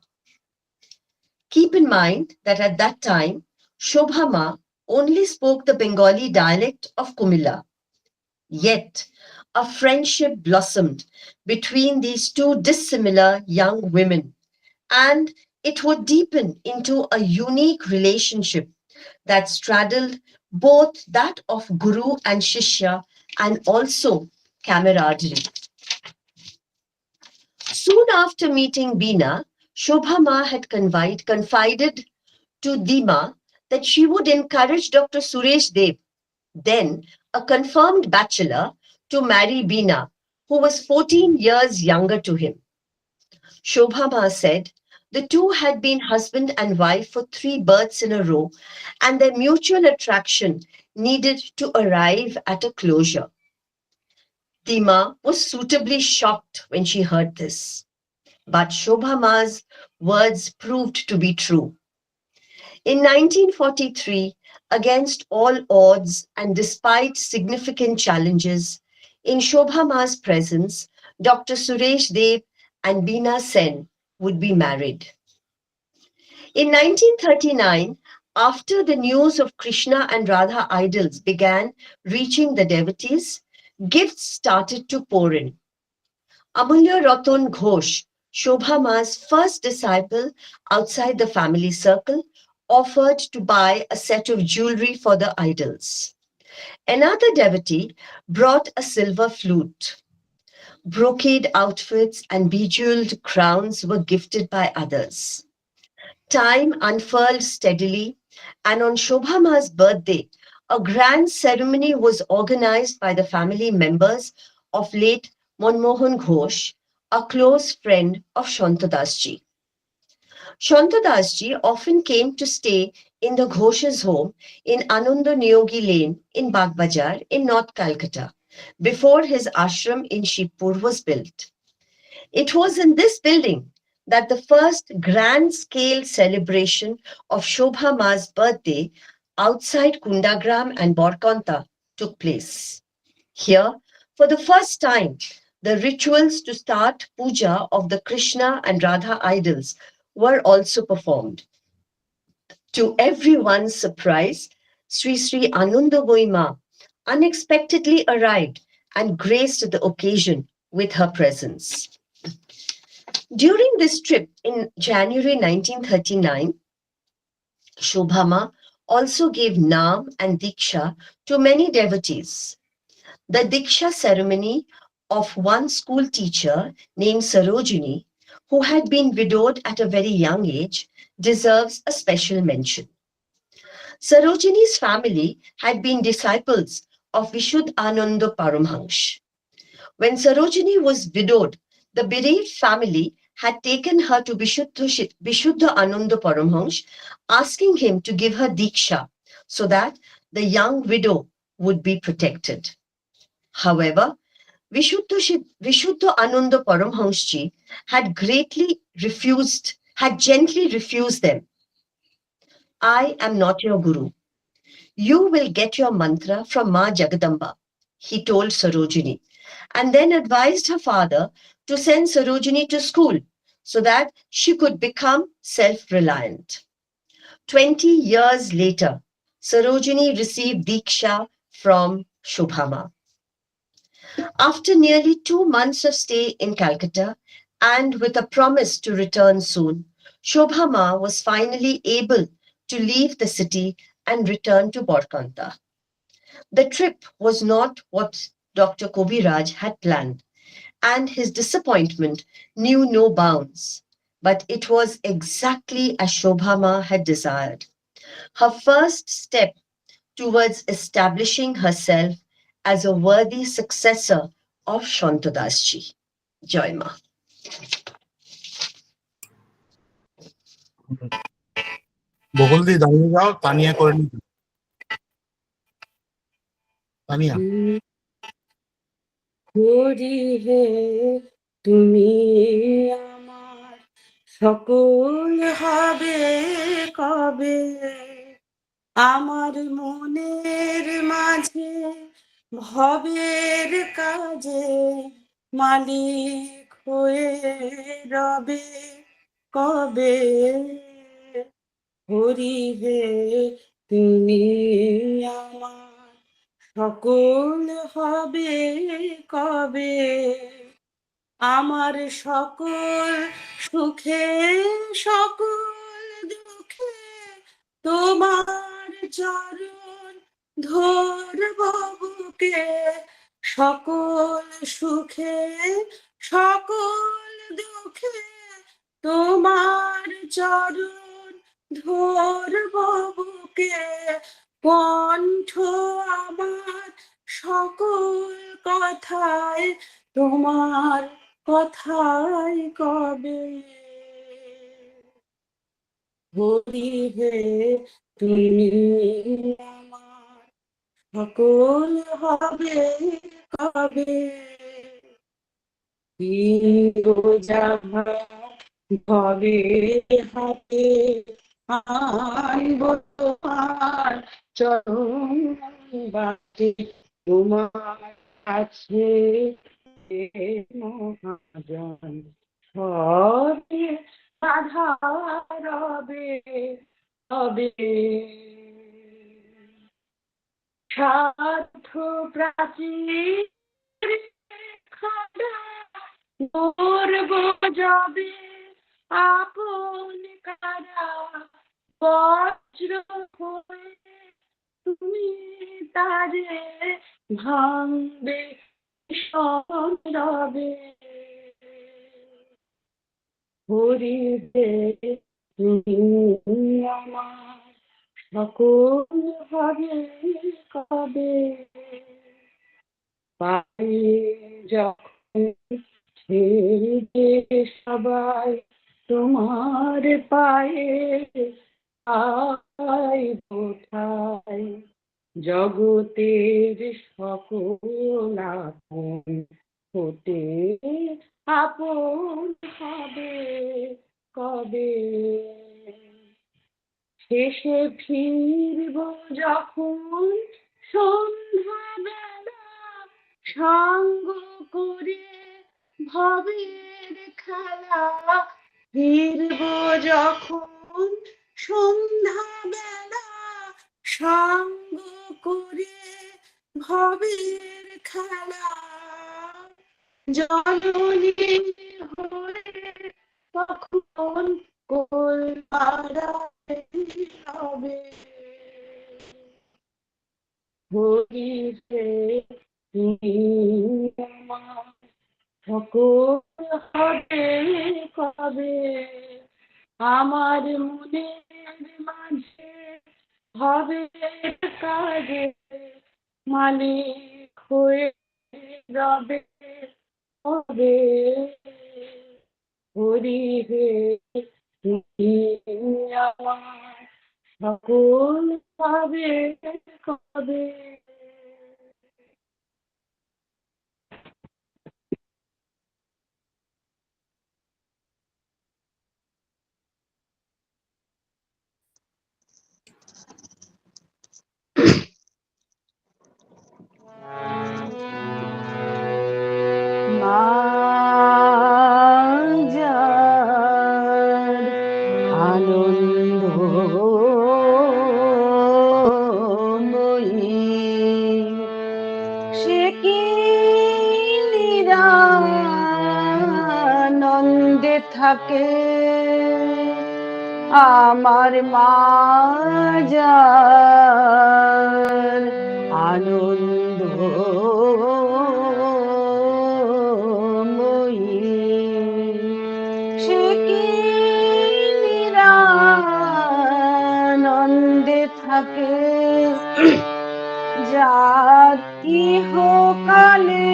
Keep in mind that at that time, Shobha Ma only spoke the Bengali dialect of Kumilla. Yet, a friendship blossomed between these two dissimilar young women, and it would deepen into a unique relationship that straddled both that of Guru and Shishya and also camaraderie. Soon after meeting Bina, Shobha Ma had confided to Dima that she would encourage Dr. Suresh Dev, then a confirmed bachelor, to marry Bina, who was 14 years younger to him. Shobha Ma said the two had been husband and wife for 3 births in a row, and their mutual attraction needed to arrive at a closure. Dima was suitably shocked when she heard this, but Shobha Ma's words proved to be true. In 1943, against all odds and despite significant challenges, in Shobha Ma's presence, Dr. Suresh Dev and Bina Sen would be married. In 1939, after the news of Krishna and Radha idols began reaching the devotees, gifts started to pour in. Amulya Ratan Ghosh, Shobha Ma's first disciple outside the family circle, offered to buy a set of jewelry for the idols. Another devotee brought a silver flute. Brocade outfits and bejeweled crowns were gifted by others. Time unfurled steadily, and on Shobha Ma's birthday, a grand ceremony was organized by the family members of late Manmohan Ghosh, a close friend of Shantadas ji. Shantadas ji often came to stay in the Ghosh's home in Ananda Niyogi Lane in Bagbazar in North Calcutta before his ashram in Shibpur was built. It was in this building that the first grand-scale celebration of Shobha Ma's birthday outside Kundagram and Borkanta took place. Here, for the first time, the rituals to start puja of the Krishna and Radha idols were also performed. To everyone's surprise, Sri Sri Anandamoyi Ma unexpectedly arrived and graced the occasion with her presence. During this trip in January 1939, Shobha Ma also gave Naam and Diksha to many devotees. The Diksha ceremony of one school teacher named Sarojini, who had been widowed at a very young age, deserves a special mention. Sarojini's family had been disciples of Vishuddhananda Paramhansa. When Sarojini was widowed, the bereaved family had taken her to Vishuddhananda Paramhansa, asking him to give her Diksha so that the young widow would be protected. However, Vishuddhananda Paramhansa ji had gently refused them. I am not your guru. You will get your mantra from Ma Jagadamba, he told Sarojini, and then advised her father to send Sarojini to school so that she could become self-reliant. 20 years later, Sarojini received Diksha from Shobha Ma. After nearly 2 months of stay in Calcutta and with a promise to return soon, Shobha Ma was finally able to leave the city and return to Borkanta. The trip was not what Dr. Kobiraj had planned, and his disappointment knew no bounds. But it was exactly as Shobhama had desired. Her first step towards establishing herself as a worthy successor of Shantadasji. Joy Ma. বকুলদি দাঁড়িয়ে যাও, তানিয়া করে নিতে। তানিয়া হরি হে তুমি আমার সকল হবে কবে, আমার মনের মাঝে ভবের কাজে মালিক হয়ে রবে কবে। হরি হে তুমি আমার সকল হবে কবে, আমার সকল সুখে সকল দুঃখে তোমার চরণ ধরব বুকে, সকল সুখে সকল দুঃখে তোমার চরণ ধরব বুকে, কণ্ঠ আমার সকল কথায় তোমার কথাই কবে। হরি হে তুমি আমার সকল হবে কবে, ভবে হাতে আনব তোমার চরণ বাটে, তোমার কাছে মহাজন সবে বাধা রবে হবে। সাধু প্রাচীর খাড়া গর্ব যাবে আপন কারা, বজ্র হয়ে তুমি তারে ভাঙবে রবে। হরি হে তুমি আমার সকল হবে কবে, পায়ে যখন ছেড়ে সবাই তোমার পায়ে আই বোঠাই, জগতের সকল আপন হতে আপন হবে কবে। শেষে ফিরব যখন সন্ধ্যা বেলা, সঙ্গ করে ভবের খেলা, ফিরব যখন সন্ধ্যা বেলা, সঙ্গ করে ভবের খেলা, জননী হয়ে তখন কোল পাড়ায় হবে। হরি হে তুমি আমার সকল হবে কবে, আমার মনের মাঝে হবে কাজে মালিক হয়ে রবে কবে। হরি হে তুমি আমার সকল হবে কবে। মাঝার আনন্দময়ী সে কি নিরানন্দে থাকে, আমার মাঝার আনন্দময়ী থাকে যার ইহকালে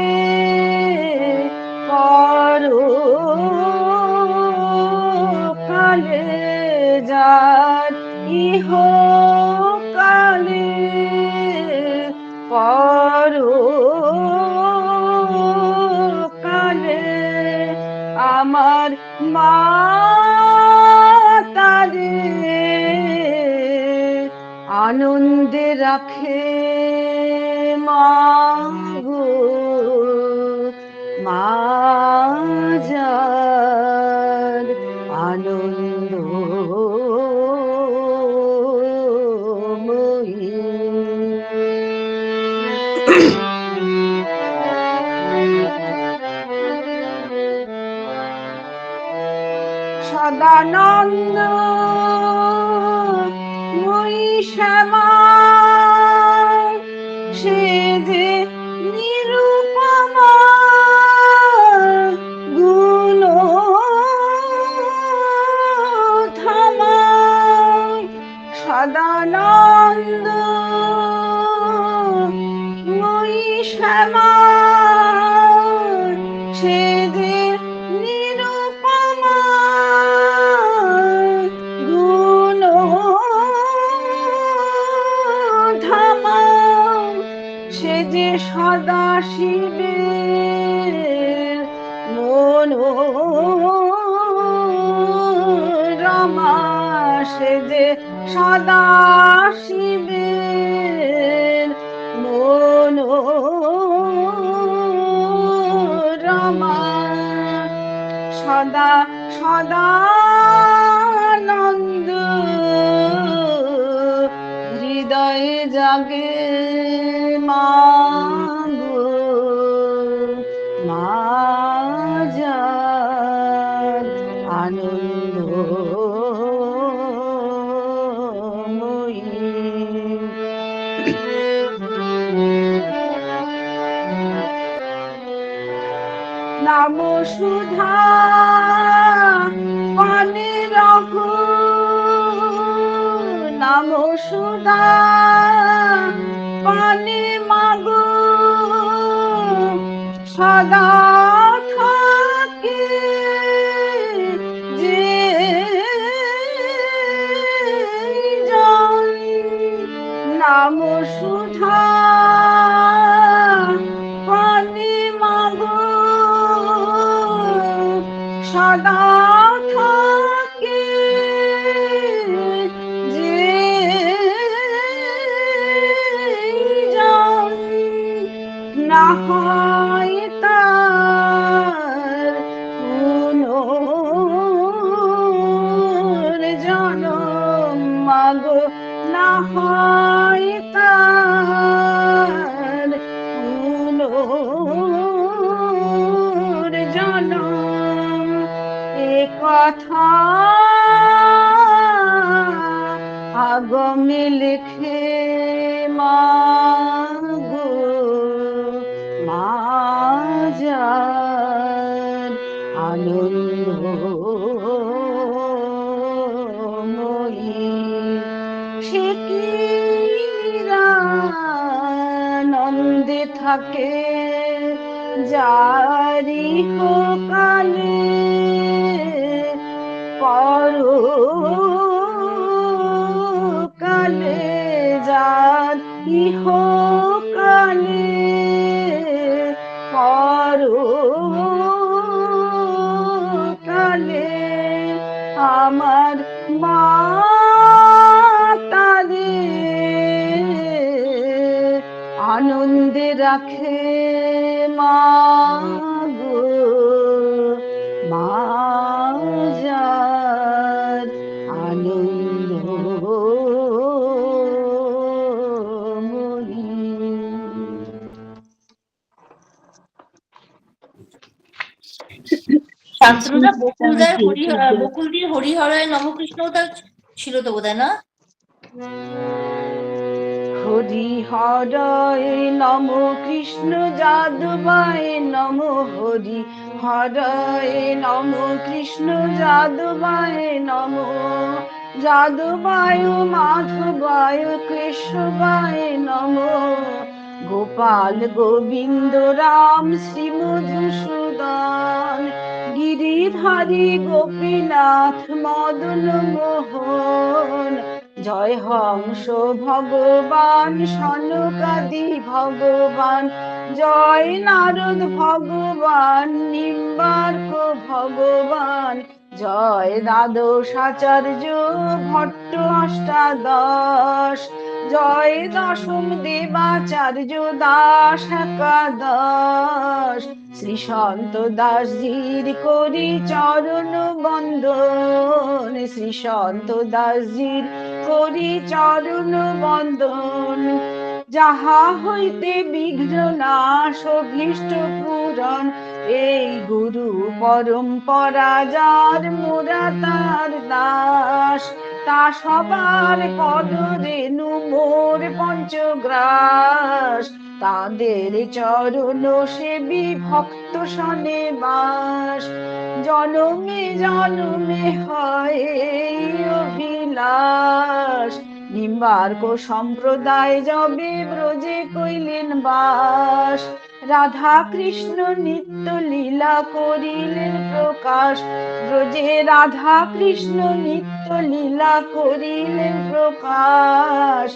পরকালে যার ইহকালে পরকালে আমার মা তারে আনন্দে রাখে মা গো মা যার আনন্দ সদানন্দ মই শ্যামা সে যে নিরুপমা গুণ ধামা সদানন্দ মই শ্যামা সে যে নিরুপমা গুণ ধামা সে যে সদা শিবের মনোরমা সে যে সদা শিবের মনোরমা সদা সদানন্দ হৃদয়ে জাগে মা গো মা যার আনন্দময়ী নাম সুধা পানে রাখো নাম সুধা পানে মাগো সদা থাকে যে জন নাম সুধা পানে মাগো সদা থাকে যে জন না হয় তার পুনর্জন্ম মাগো না হয় তার পুনর্জন্ম এ কথা আগমে লিখে মা গো মা যার আনন্দময়ী সে কি আনন্দে থাকে যারি কালে পরকালে যার ইহকালে পরকালে আমার মা তারে আনন্দে রাখে মা গো মা যার আনন্দময়ী শান্তনুদা বকুলদির হরিহরায় নমকৃষ্ণটা ছিল তো বোধহয় না? হরিহরায় নম কৃষ্ণ যাদবায় নম হরিহরায় নম কৃষ্ণ যাদবায় নম যাদবায় মাধবায় কেশবায় নমঃ গোপাল গোবিন্দ রাম শ্রী মধুসূদন গিরিধারী গোপীনাথ মদন মোহন জয় হংস ভগবান সনকাদি ভগবান জয় নারদ ভগবান নিম্বার্ক ভগবান জয় দ্বাদশাচার্য ভট্ট অষ্টাদশ জয় দশম দেবাচার্য দাস একাদশ শ্রী সন্ত দাসজির করি চরণ বন্দন শ্রী সন্ত দাসজির করি চরণ বন্দন যাহা হইতে বিঘ্ন নাশ অভীষ্ট পূরণ এই গুরু পরম্পরা যার মোরা তার দাস তা সবার পদ রেণু মোর পঞ্চগ্রাস তাদের চরণ সেবী ভক্ত সনে বাস জনমে জনমে হয় এই অভিলাষ নিম্বার্ক সম্প্রদায় যবে ব্রজে কইলেন বাস রাধা কৃষ্ণ নিত্য লীলা করিলেন প্রকাশ ব্রজে রাধা কৃষ্ণ নিত্য লীলা করিলেন প্রকাশ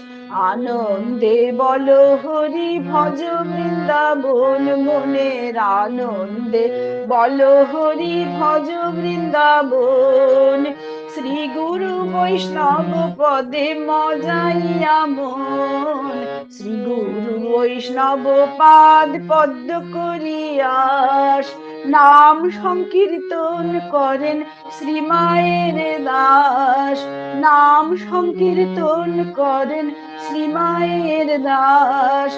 আনন্দে বল হরি ভজ বৃন্দাবন মনের আনন্দে বল হরি ভজ বৃন্দাবন শ্রী গুরু বৈষ্ণব পদে মজাইয়া মন শ্রী গুরু বৈষ্ণব পাদ পদ্ম করিয়াস নাম সংকীর্তন করেন শ্রী মায়ের দাস নাম সংকীর্তন করেন শ্রী মায়ের দাস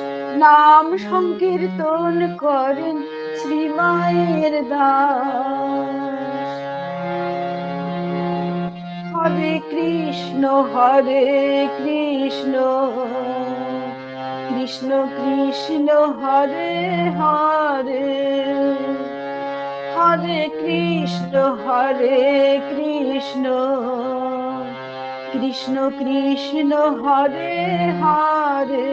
নাম সংকীর্তন করেন শ্রী মায়ের দাস হরে কৃষ্ণ কৃষ্ণ কৃষ্ণ হরে হরে হরে কৃষ্ণ কৃষ্ণ কৃষ্ণ হরে হরে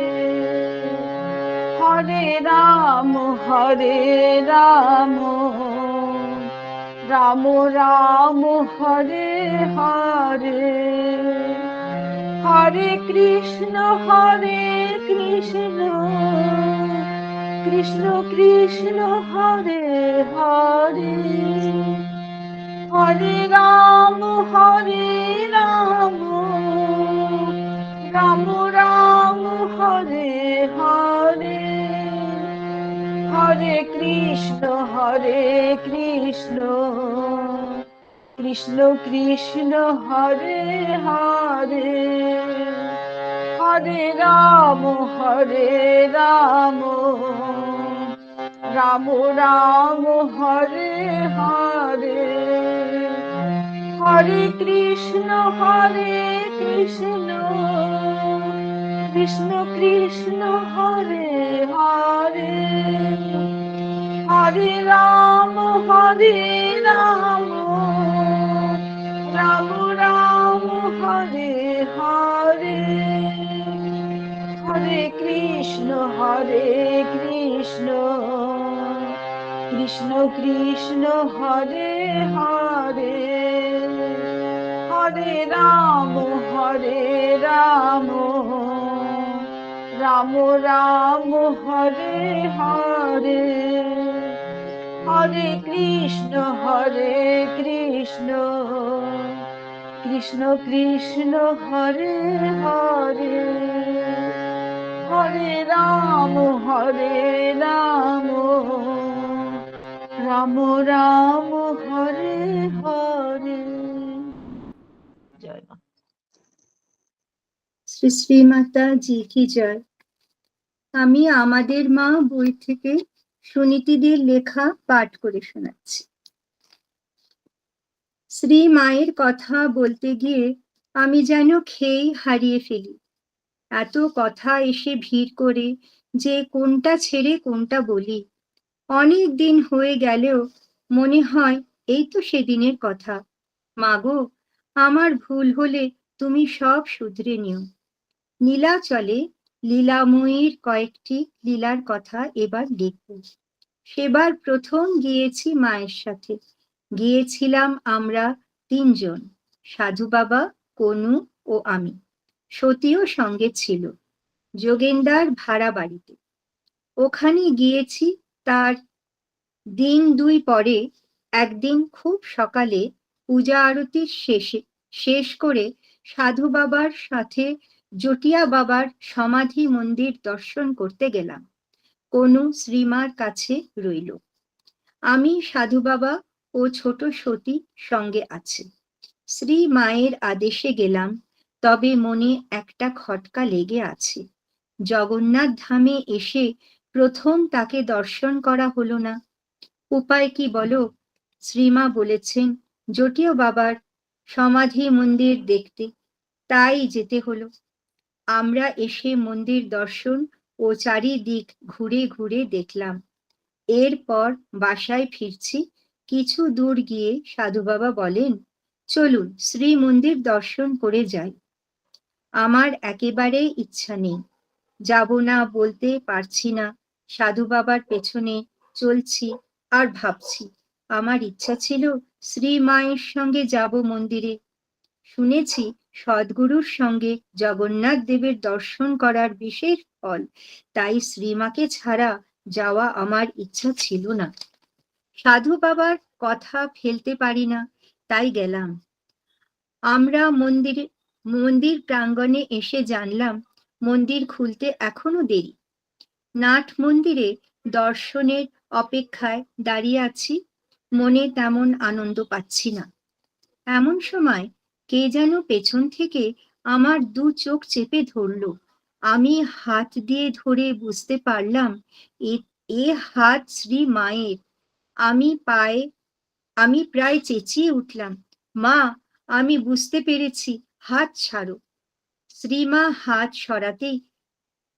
হরে রাম রাম রাম হরে হরে হরে কৃষ্ণ কৃষ্ণ কৃষ্ণ হরে হরে হরে রাম রাম রাম হরে হরে হরে কৃষ্ণ কৃষ্ণ কৃষ্ণ হরে হরে হরে রাম রাম রাম হরে হরে হরে কৃষ্ণ কৃষ্ণ কৃষ্ণ হরে হরে হরে রাম রাম হরে হরে হরে কৃষ্ণ কৃষ্ণ কৃষ্ণ হরে হরে হরে রাম রাম হরে হরে হরে কৃষ্ণ কৃষ্ণ কৃষ্ণ হরে হরে হরে রাম রাম হরে হরে জয় মা। শ্রী শ্রী মাতা জি কি জয়। আমি আমাদের মা বই থেকে সুনীতিদের লেখা পাঠ করে শোনাচ্ছি। শ্রী মায়ের কথা বলতে গিয়ে আমি যেন খেই হারিয়ে ফেলি। এত কথা এসে ভিড় করে যে কোনটা ছেড়ে কোনটা বলি। অনেক দিন হয়ে গেলেও মনে হয় এই তো সেদিনের কথা। মাগো, আমার ভুল হলে তুমি সব শুধরে নিও। নীলাচলে লীলাময়ীর কয়েকটি লীলার কথা এবার লিখব। সেবার প্রথম গিয়েছি মায়ের সাথে। গিয়েছিলাম আমরা তিনজন, সাধু বাবা, কনু ও আমি। সতীও সঙ্গে ছিল, যোগেন্দার ভাড়া বাড়িতে। ওখানে গিয়েছি তার দিন দুই পরে একদিন খুব সকালে পূজা আরতির শেষ করে সাধু বাবার সাথে জটিয়া বাবার সমাধি মন্দির দর্শন করতে গেলাম। কনু শ্রীমার কাছে রইল। আমি, সাধু বাবা ও ছোট সতী সঙ্গে আছে। শ্রী মায়ের আদেশে গেলাম, তবে মনে একটা খটকা লেগে আছে। জগন্নাথ ধামে এসে প্রথম তাকে দর্শন করা হলো না। উপায় কি বলো? শ্রীমা বলেছেন জটিয় বাবার সমাধি মন্দির দেখতে, তাই যেতে হলো। আমরা এসে মন্দির দর্শন ও চারিদিক ঘুরে ঘুরে দেখলাম। এরপর বাসায় ফিরছি। কিছু দূর গিয়ে সাধু বাবা বলেন, চলুন শ্রী মন্দির দর্শন করে যাই। আমার একেবারে ইচ্ছা নেই, যাব না বলতে পারছি না। সাধু বাবার পেছনে চলছি আর ভাবছি, আমার ইচ্ছা ছিল শ্রী মায়ের সঙ্গে যাব মন্দিরে। শুনেছি সদ্গুরুর সঙ্গে জগন্নাথ দেবের দর্শন করার বিশেষ ফল, তাই শ্রীমাকে ছাড়া যাওয়া আমার ইচ্ছা ছিল না। সাধু বাবার কথা ফেলতে পারি না, তাই গেলাম। আমরা মন্দির প্রাঙ্গণে এসে জানলাম মন্দির খুলতে এখনো দেরি। নাট মন্দিরে দর্শনের অপেক্ষায় দাঁড়িয়ে আছি, মনে তেমন আনন্দ পাচ্ছি না। এমন সময় কে যেন পেছন থেকে আমার দু চোখ চেপে ধরল। আমি হাত দিয়ে ধরে বুঝতে পারলাম এ হাত শ্রী মায়ের। আমি প্রায় চেঁচিয়ে উঠলাম, মা, আমি বুঝতে পেরেছি, হাত ছাড়ো। শ্রীমা হাত সরাতেই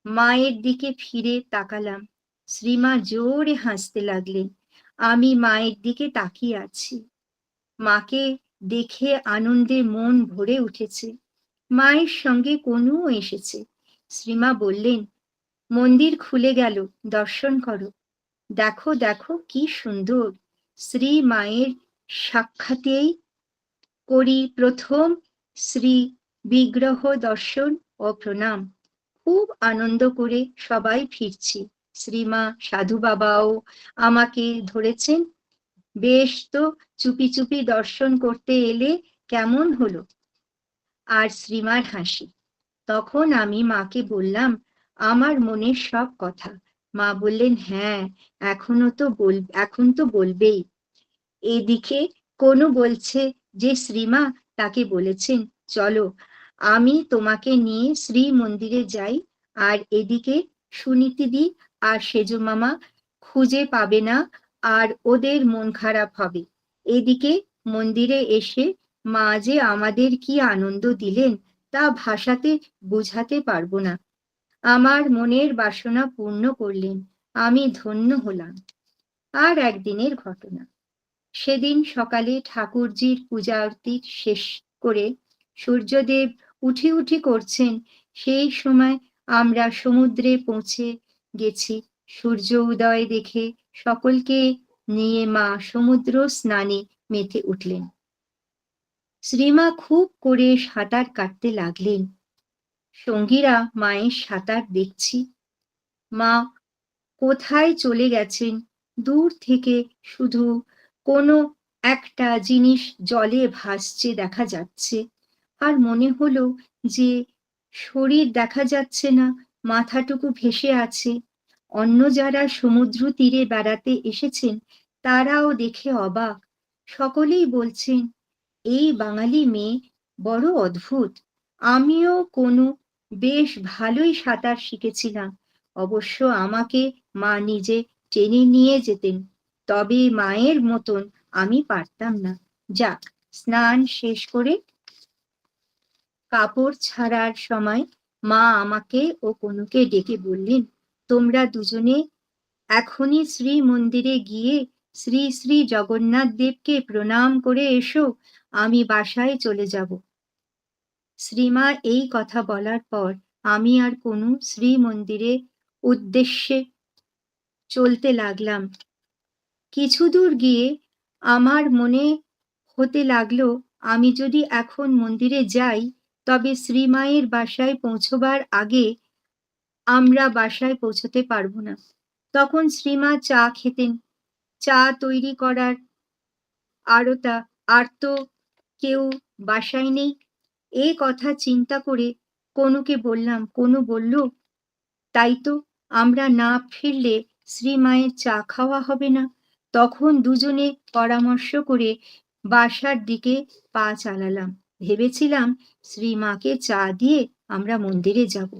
মায়ের দিকে ফিরে তাকালাম। শ্রীমা জোরে হাসতে লাগলেন। আমি মায়ের দিকে তাকিয়ে আছি। মাকে দেখে আনন্দে মন ভরে উঠেছে। মায়ের সঙ্গে কনুও এসেছে। শ্রীমা বললেন, মন্দির খুলে গেল, দর্শন করো। দেখো দেখো কি সুন্দর। শ্রী মায়ের সাক্ষাতেই করি প্রথম শ্রী বিগ্রহ দর্শন ও প্রণাম। খুব আনন্দ করে সবাই ফিরছি। শ্রীমা, সাধু বাবাও আমাকে ধরেছেন। বেশ তো, চুপি চুপি দর্শন করতে এলে কেমন হলো? আর শ্রীমার হাসি। তখন আমি মাকে বললাম আমার মনের সব কথা। মা বললেন, হ্যাঁ, এখন তো বলবেই। এদিকে কনু বলছে যে শ্রীমা তাকে বলেছেন, চলো আমি তোমাকে নিয়ে শ্রী মন্দিরে যাই। আর এদিকে সুনীতিদি আর সেজো মামা খুঁজে পাবে না, আর ওদের মন খারাপ হবে। এদিকে মন্দিরে এসে মা যে আমাদের কি আনন্দ দিলেন তা ভাষাতে বোঝাতে পারবো না। আমার মনের বাসনা পূর্ণ করলেন, আমি ধন্য হলাম। আর একদিনের ঘটনা। সেদিন সকালে ঠাকুরজির পূজা আরতি শেষ করে সূর্যদেব উঠি উঠি করছেন, সেই সময় আমরা সমুদ্রে পৌঁছে গেছি। সূর্য উদয় দেখে সকলকে নিয়ে মা সমুদ্র স্নানে মেতে উঠলেন। শ্রীমা খুব করে সাঁতার কাটতে লাগলেন। সঙ্গীরা মায়ের সাঁতার দেখছি। মা কোথায় চলে গেছেন, দূর থেকে শুধু কোনো একটা জিনিস জলে ভাসছে দেখা যাচ্ছে। আর মনে হলো যে শরীর দেখা যাচ্ছে না, মাথাটুকু ভেসে আছে। অন্য যারা সমুদ্র তীরে বেড়াতে এসেছেন তারাও দেখে অবাক। সকলেই বলছেন, এই বাঙালি মেয়ে বড় অদ্ভুত। আমিও কোনো বেশ ভালোই সাঁতার শিখেছিলাম। অবশ্য আমাকে মা নিজে টেনে নিয়ে যেতেন, তবে মায়ের মতন আমি পারতাম না। যাক, স্নান শেষ করে কাপড় ছাড়ার সময় মা আমাকে ও কনুকে ডেকে বললেন, তোমরা দুজনে এখনই শ্রী মন্দিরে গিয়ে শ্রী শ্রী জগন্নাথ দেবকে প্রণাম করে এসো, আমি বাসায় চলে যাব। শ্রীমা এই কথা বলার পর আমি আর কোনো শ্রী মন্দিরে উদ্দেশ্যে চলতে লাগলাম। কিছু দূর গিয়ে আমার মনে হতে লাগলো, আমি যদি এখন মন্দিরে যাই তবে শ্রীমায়ের বাসায় পৌঁছবার আগে আমরা বাসায় পৌঁছতে পারবো না। তখন শ্রীমা চা খেতেন। চা তৈরি করার আর তো কেউ বাসায় নেই। এই কথা চিন্তা করে কনুকে বললাম। কনু বলল, তাই তো, আমরা না ফিরলে শ্রীমায়ের চা খাওয়া হবে না। তখন দুজনে পরামর্শ করে বাসার দিকে পা চালালাম। ভেবেছিলাম শ্রীমাকে চা দিয়ে আমরা মন্দিরে যাব।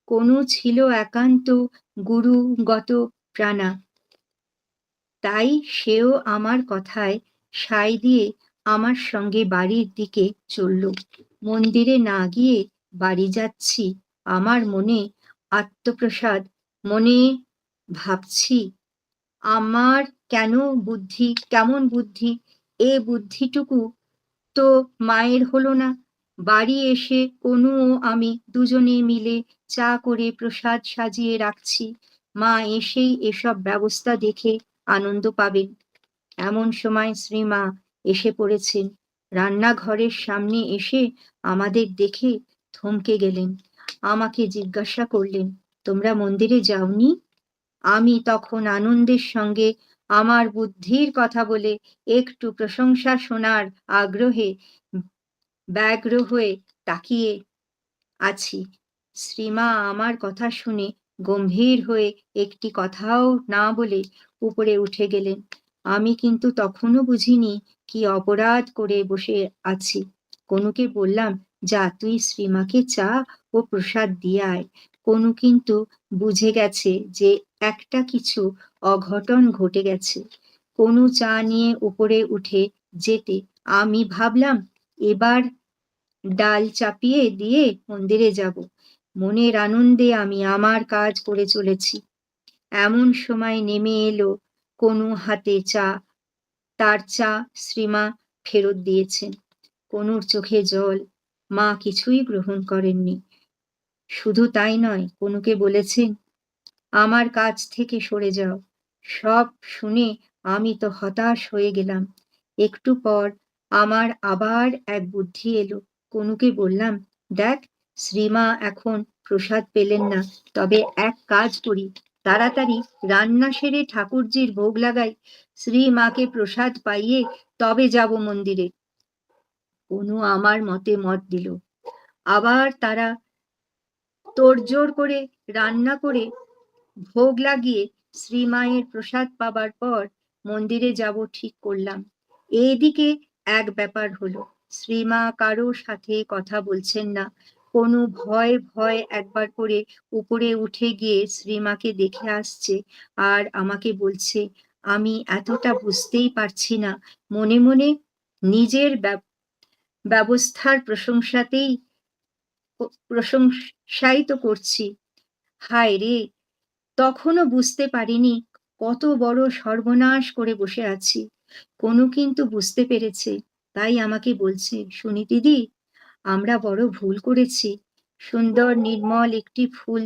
কনু ছিল একান্ত গুরুগত প্রাণা, তাই সেও আমার কথায় সায় দিয়ে আমার সঙ্গে বাড়ির দিকে চলল। মন্দিরে না গিয়ে বাড়ি যাচ্ছি, আমার মনে আত্মপ্রসাদ। মনে ভাবছি, আমার কেমন বুদ্ধি, এ বুদ্ধিটুকু তো মায়ের হলো না। বাড়ি এসে কনু ও আমি দুজনে মিলে চা করে প্রসাদ সাজিয়ে রাখছি। মা এসেই এসব ব্যবস্থা দেখে আনন্দ পাবেন। এমন সময় শ্রীমা এসে পড়েছেন। রান্নাঘরের সামনে এসে আমাদের দেখে থমকে গেলেন। আমাকে জিজ্ঞাসা করলেন, তোমরা মন্দিরে যাওনি? আমি তখন আনন্দের সঙ্গে আমার বুদ্ধির কথা বলে একটু প্রশংসা শোনার আগ্রহে ব্যগ্র হয়ে তাকিয়ে আছি। শ্রীমা আমার কথা শুনে গম্ভীর হয়ে একটি কথাও না বলে উপরে উঠে গেলেন। আমি কিন্তু তখনও বুঝিনি কি অপরাধ করে বসে আছি। কনুকে বললাম, যা তুই শ্রীমাকে চা ও প্রসাদ দিয়ে আয়। কনু কিন্তু বুঝে গেছে যে একটা কিছু অঘটন ঘটে গেছে। কনু চা নিয়ে উপরে উঠে যেতে আমি ভাবলাম, এবার ডাল চাপিয়ে দিয়ে মন্দিরে যাব। মনের আনন্দে আমি আমার কাজ করে চলেছি। এমন সময় নেমে এলো কনু হাতে চা। তার চা শ্রীমা ফেরত দিয়েছেন। কনুর চোখে জল। মা কিছুই গ্রহণ করেননি। শুধু তাই নয়, কনুকে বলেছেন, আমার কাছ থেকে সরে যাও। সব শুনে আমি তো হতাশ হয়ে গেলাম। একটু পর আমার আবার এক বুদ্ধি এলো। কনুকে বললাম, দেখ, শ্রীমা এখন প্রসাদ পেলেন না, তবে এক কাজ করি, তাড়াতাড়ি রান্না সেরে ঠাকুরজির ভোগ লাগাই, শ্রীমাকে প্রসাদ পাইয়ে তবে যাব মন্দিরে। কনু আমার মতে মত দিল। আবার তারা তোড়জোড় করে রান্না করে ভোগ লাগিয়ে শ্রীমায়ের প্রসাদ পাবার পর মন্দিরে যাব ঠিক করলাম। এইদিকে এক ব্যাপার হলো, শ্রীমা কারো সাথে কথা বলছেন না। কোনো ভয় ভয় একবার করে উপরে উঠে গিয়ে শ্রীমাকে দেখে আসছে আর আমাকে বলছে, আমি এতটা বুঝতেই পারছি না। মনে মনে নিজের ব্যবস্থার প্রশংসাই তো করছি। হায় রে, তখনও বুঝতে পারিনি কত বড় সর্বনাশ করে বসে আছি। কনু কিন্তু বুঝতে পেরেছে, তাই আমাকে বলছে, শুনি দিদি, আমরা বড় ভুল করেছি। সুন্দর নির্মল একটি ফুল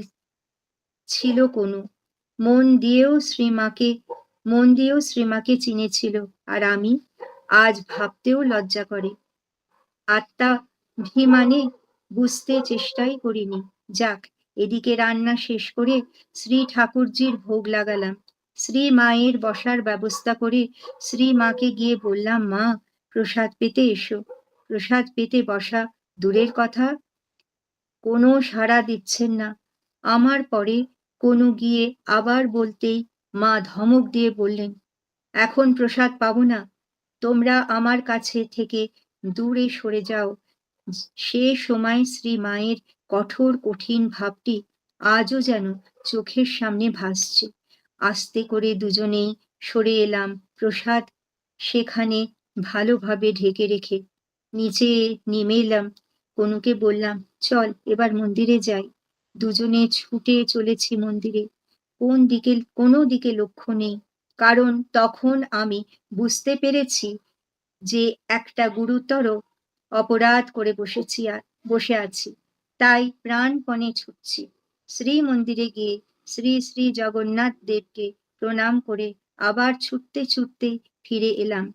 ছিল কনু। মন দিয়েও শ্রীমাকে চিনেছিল, আর আমি আজ ভাবতেও লজ্জা করে। আত্মাভিমানে বুঝতে চেষ্টাই করিনি। যাক, এদিকে রান্না শেষ করে শ্রী ঠাকুরজির ভোগ লাগালাম। শ্রী মায়ের বসার ব্যবস্থা করে শ্রী মাকে গিয়ে বললাম, মা, প্রসাদ পেতে এসো। প্রসাদ পেতে বসা দূরের কথা, কোনো সাড়া দিচ্ছেন না। আমার পরে কোনো গিয়ে আবার বলতেই মা ধমক দিয়ে বললেন, এখন প্রসাদ পাবো না, তোমরা আমার কাছে থেকে দূরে সরে যাও। সে সময় শ্রী মায়ের কঠোর কঠিন ভাবটি আজও যেন চোখের সামনে ভাসছে। আস্তে করে দুজনেই সরে এলাম, প্রসাদ সেখানে ভালোভাবে ঢেকে রেখে। নিচে নেমে এলাম। কনুকে বললাম, চল এবার মন্দিরে যাই। দুজনে ছুটে চলেছি মন্দিরে। কোনো দিকে লক্ষ্য নেই। কারণ তখন আমি বুঝতে পেরেছি যে একটা গুরুতর অপরাধ করে বসে আছি। তাই প্রাণপণে ছুটছি। শ্রী মন্দিরে গিয়ে শ্রী শ্রী জগন্নাথ দেবকে প্রণাম করে আবার ছুটতে ছুটতে ফিরে এলাম।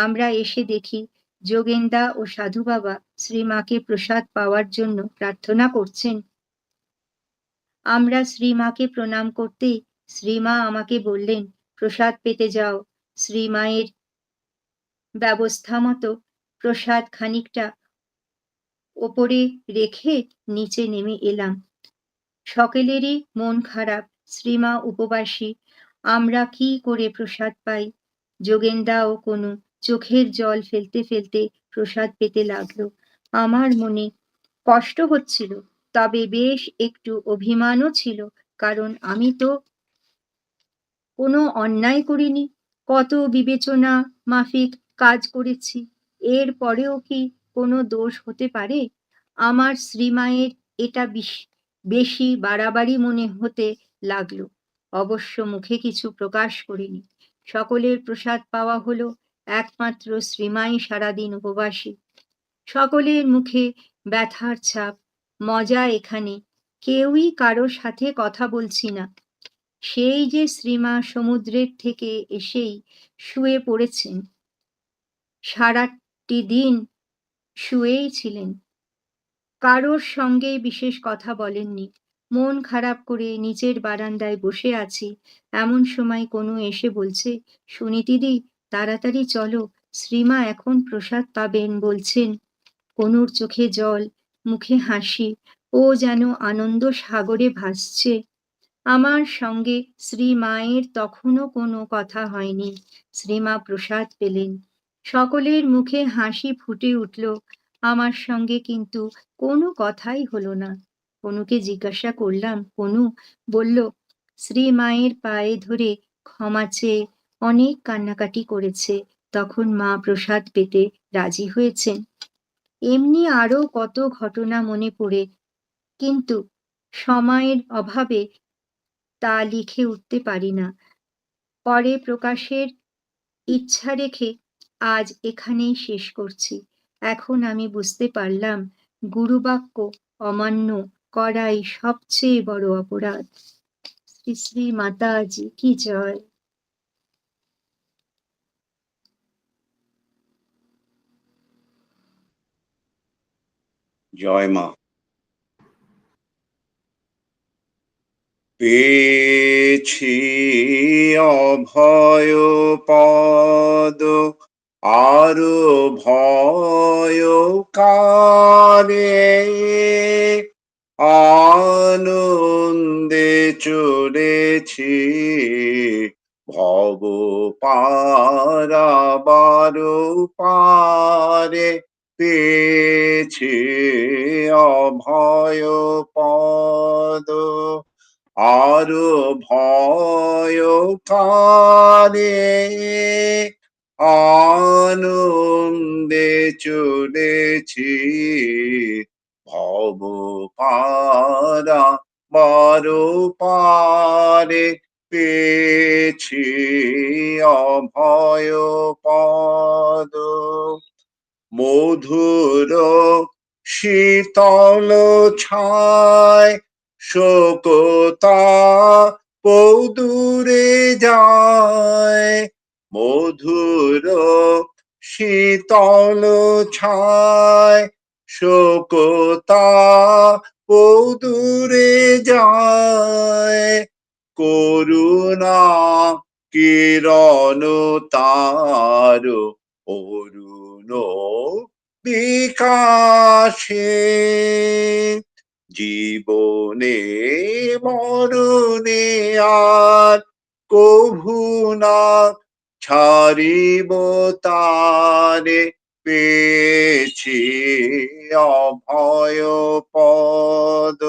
আমরা এসে দেখি যোগেন্দা ও সাধু বাবা শ্রীমাকে প্রসাদ পাওয়ার জন্য প্রার্থনা করছেন। আমরা শ্রীমাকে প্রণাম করতেই শ্রীমা আমাকে বললেন, প্রসাদ পেতে যাও। শ্রীমায়ের ব্যবস্থা মতো প্রসাদ খানিকটা ওপরে রেখে নিচে নেমে এলাম। সকলেরই মন খারাপ, শ্রীমা উপবাসী, আমরা কি করে প্রসাদ পাই? যোগেন্দা ও কনু চোখের জল ফেলতে ফেলতে প্রসাদ পেতে লাগলো। আমার মনে কষ্ট হচ্ছিল, তবে বেশ একটু অভিমানও ছিল, কারণ আমি তো কোনো অন্যায় করিনি, কত বিবেচনা মাফিক কাজ করেছি, এর পরেও কি কোনো দোষ হতে পারে? আমার শ্রীমায়ের এটা বেশি বাড়াবাড়ি মনে হতে লাগলো। অবশ্য মুখে কিছু প্রকাশ করিনি। সকলের প্রসাদ পাওয়া হলো, একমাত্র শ্রীমাই সারাদিন উপবাসী। সকলের মুখে ব্যথার ছাপ। মজা এখানে, কেউই কারোর সাথে কথা বলছি না। সেই যে শ্রীমা সমুদ্রের থেকে এসেই শুয়ে পড়েছেন, সারাটি দিন শুয়েই ছিলেন, কারোর সঙ্গে বিশেষ কথা বলেননি। মন খারাপ করে নিচের বারান্দায় বসে আছি, এমন সময় কনু এসে বলছে, সুনীতিদি তাড়াতাড়ি চলো, শ্রীমা এখন প্রসাদ পাবেন বলছেন। কনুর চোখে জল, মুখে হাসি, ও যেন আনন্দ সাগরে ভাসছে। আমার সঙ্গে শ্রীমায়ের তখনও কোনো কথা হয়নি। শ্রীমা প্রসাদ পেলেন, সকলের মুখে হাসি ফুটে উঠল, আমার সঙ্গে কিন্তু কোনো কথাই হলো না। কনুকে জিজ্ঞাসা করলাম, কনু বলল শ্রীমায়ের পায়ে ধরে ক্ষমা চেয়ে অনেক কান্নাকাটি করেছে, তখন মা প্রসাদ পেতে রাজি হয়েছেন। এমনি আরো কত ঘটনা মনে পড়ে, কিন্তু সময়ের অভাবে তা লিখে উঠতে পারি না। পরে প্রকাশের ইচ্ছা রেখে আজ এখানেই শেষ করছি। এখন আমি বুঝতে পারলাম, গুরুবাক্য অমান্য করাই সবচেয়ে বড় অপরাধ। শ্রী শ্রী মাতাজি কি জয়। জয় মা। পেয়েছি অভয় পদ, আরো ভয় কারে, আনন্দে চলেছি ভব পারাবার পারে। পেয়েছি অভয় পদ, আরো ভয় কারে, আনন্দে চলেছি ভব পারা বারো পারে। পেয়েছি অভয় পদ, মধুর শীতল ছায়, শোকতা পৌদুরে যায়। মধুর শীতল ছায়, শোকতা পৌদুরে যায়। করুণা কিরণ তার অরুণ বিকাশে, জীবনে মরণে আর কভু না ছাড়িব তারে। পেয়েছি অভয় পদ,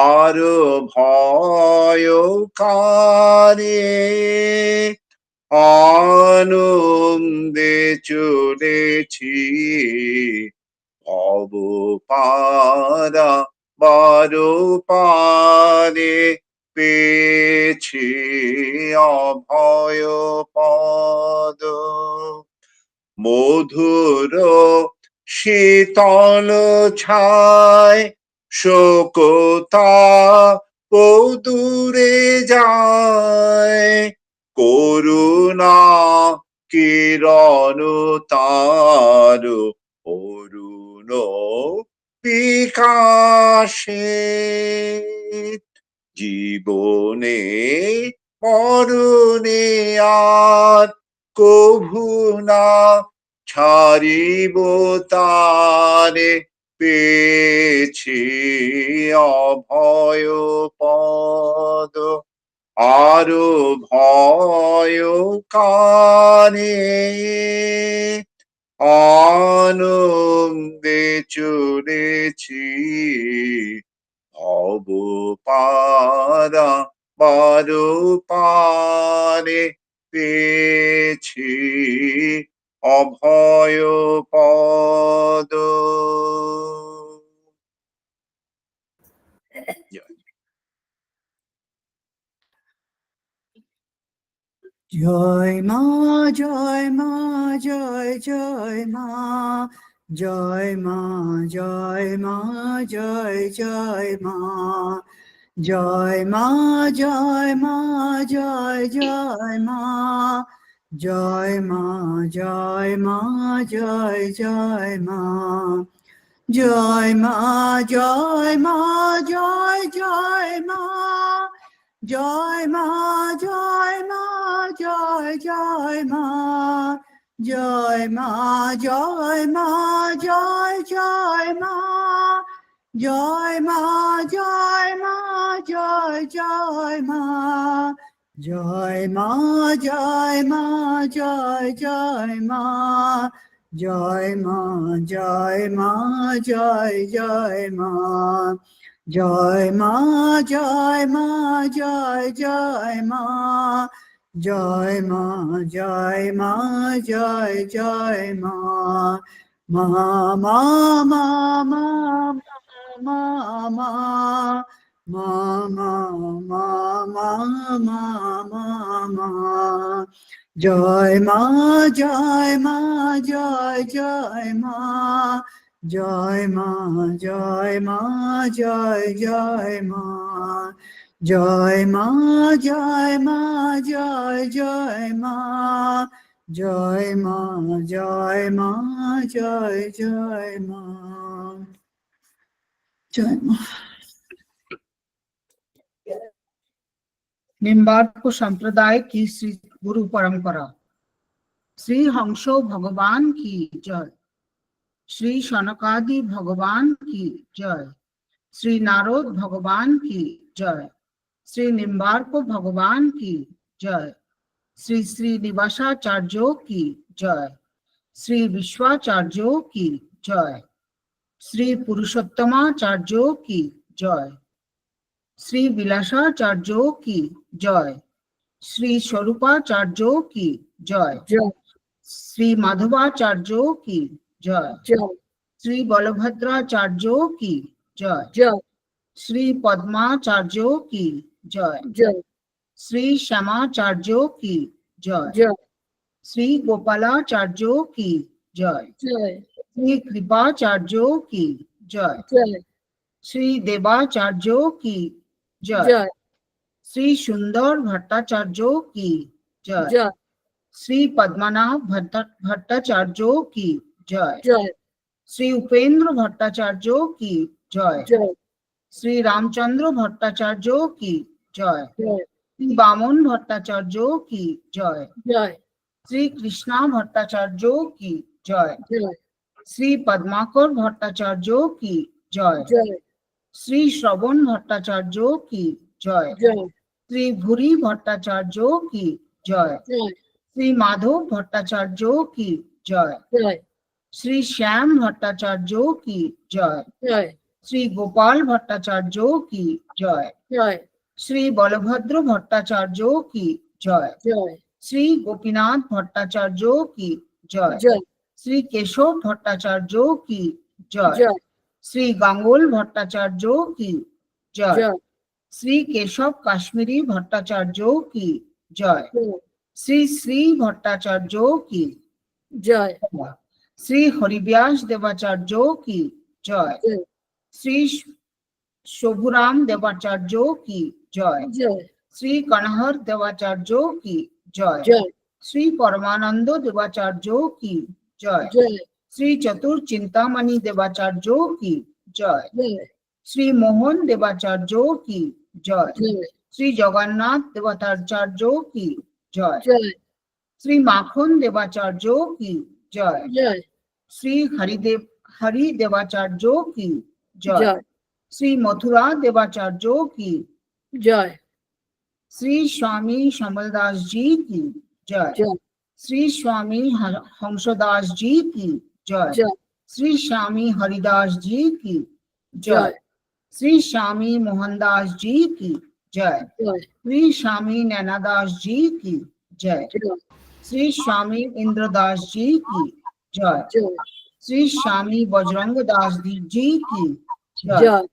আর ভয় কারে, আনন্দে চলেছি ভব পারা বারো পারে। পেয়েছি অভয় পদ মধুর শীতল ছায় শোকতা দূরে যায় করুণা কিরণ তার অরুণ বিকাশে জীবনে মরণে আর কভু না ছাড়িব তারে পেয়েছি অভয় পদ আরো ভয় কানে আনন্দে চলেছি ভব পারা বারো পারে পেয়েছি অভয় পদ জয় মা জয় মা জয় জয় মা জয় মা জয় মা জয় জয় মা জয় মা জয় মা জয় জয় মা জয় মা জয় মা জয় জয় মা জয় মা জয় মা জয় জয় মা জয় মা জয় মা জয় জয় মা জয় মা জয় মা জয় জয় মা জয় মা জয় মা জয় জয় মা জয় মা জয় মা জয় জয় মা জয় মা জয় মা জয় জয় মা জয় মা জয় মা জয় জয় মা জয় মা জয় মা জয় জয় মা মা মা মা মা মা মা মা মা মা মা মা মা মা জয় মা জয় মা জয় জয় মা জয় মা জয় মা জয় জয় মা জয় মা জয় মা জয় জয় মা জয় মা জয় মা জয় জয় মা জয় মা। निम्बार्क संप्रदाय की श्री गुरु परंपरा। श्री हंसो भगवान की जय। श्री शनकादि भगवान की जय। श्री नारद भगवान की जय। श्री निम्बार्क भगवान की जय। श्री श्री निवासाचार्यों की जय। श्री विश्वाचार्यों की जय। श्री पुरुषोत्तमाचार्यों की जय। श्री विलासाचार्यों की जय। श्री स्वरूपाचार्यों की जय। श्री माधवाचार्यों की जय। श्री बलभद्राचार्यों की जय। श्री पद्माचार्यों की जय। श्री श्यामाचार्यों की जय। श्री गोपालाचार्यों की जय। श्री कृपाचार्यों की जय। श्री देवाचार्यों की जय। श्री सुंदर भट्टाचार्यों की जय। श्री पद्मनाभ भट्टाचार्यों की जय। श्री उपेंद्र भट्टाचार्यों की जय। श्री रामचंद्र भट्टाचार्यों की जय। श्री बामन भट्टाचार्यों की जय। श्री कृष्णा भट्टाचार्यों की जय। श्री पद्माकर भट्टाचार्यों की जय। श्री श्रवण भट्टाचार्यों की जय। श्री भूरी भट्टाचार्यों की जय। श्री माधव भट्टाचार्यों की जय। श्री श्याम भट्टाचार्यों की जय। श्री गोपाल भट्टाचार्यों की जय। श्री बलभद्र भट्टाचार्यों की जय। श्री गोपीनाथ भट्टाचार्यों की जय। श्री केशव भट्टाचार्यों की जय। श्री गांगुल भट्टाचार्यों की जय। শ্রী কেশব কাশ্মীরি ভট্টাচার্য কি জয়, শ্রী শ্রী ভট্টাচার্য কি জয়, শ্রী হরিব্যাস দেবাচার্য কি জয়, শ্রী শোভুরাম দেবাচার্য কি জয়, জয়, শ্রী কনহর দেবাচার্য কি জয়, জয়, শ্রী পরমানন্দ দেবাচার্য কি জয়, জয়, শ্রী চতুর চিন্তামণি দেবাচার্য কি জয়, জয়, শ্রী মোহন দেবাচার্য কি জয়, জয়, শ্রী জগন্নাথ দেবাচার্য কি জয়, জয়, শ্রী মাখন দেবাচার্য কি জয়, জয়, শ্রী হরি দেবাচার্য কি জয়, জয়, শ্রী মথুরা দেবাচার্য কি জয়, শ্রী স্বামী সমলদাস জি কি জয়, জয়, শ্রী স্বামী হংসদাস জি কি জয়, জয়, শ্রী স্বামী হরিদাস জি কি জয়, জয়, শ্রী স্বামী মোহনদাস জি কি জয়, জয়, শ্রী স্বামী নैनादास जी की जय, জয়, श्री स्वामी इंद्रदास जी की जय, জয়, श्री स्वामी बजरंग दास जी की जय, জয়,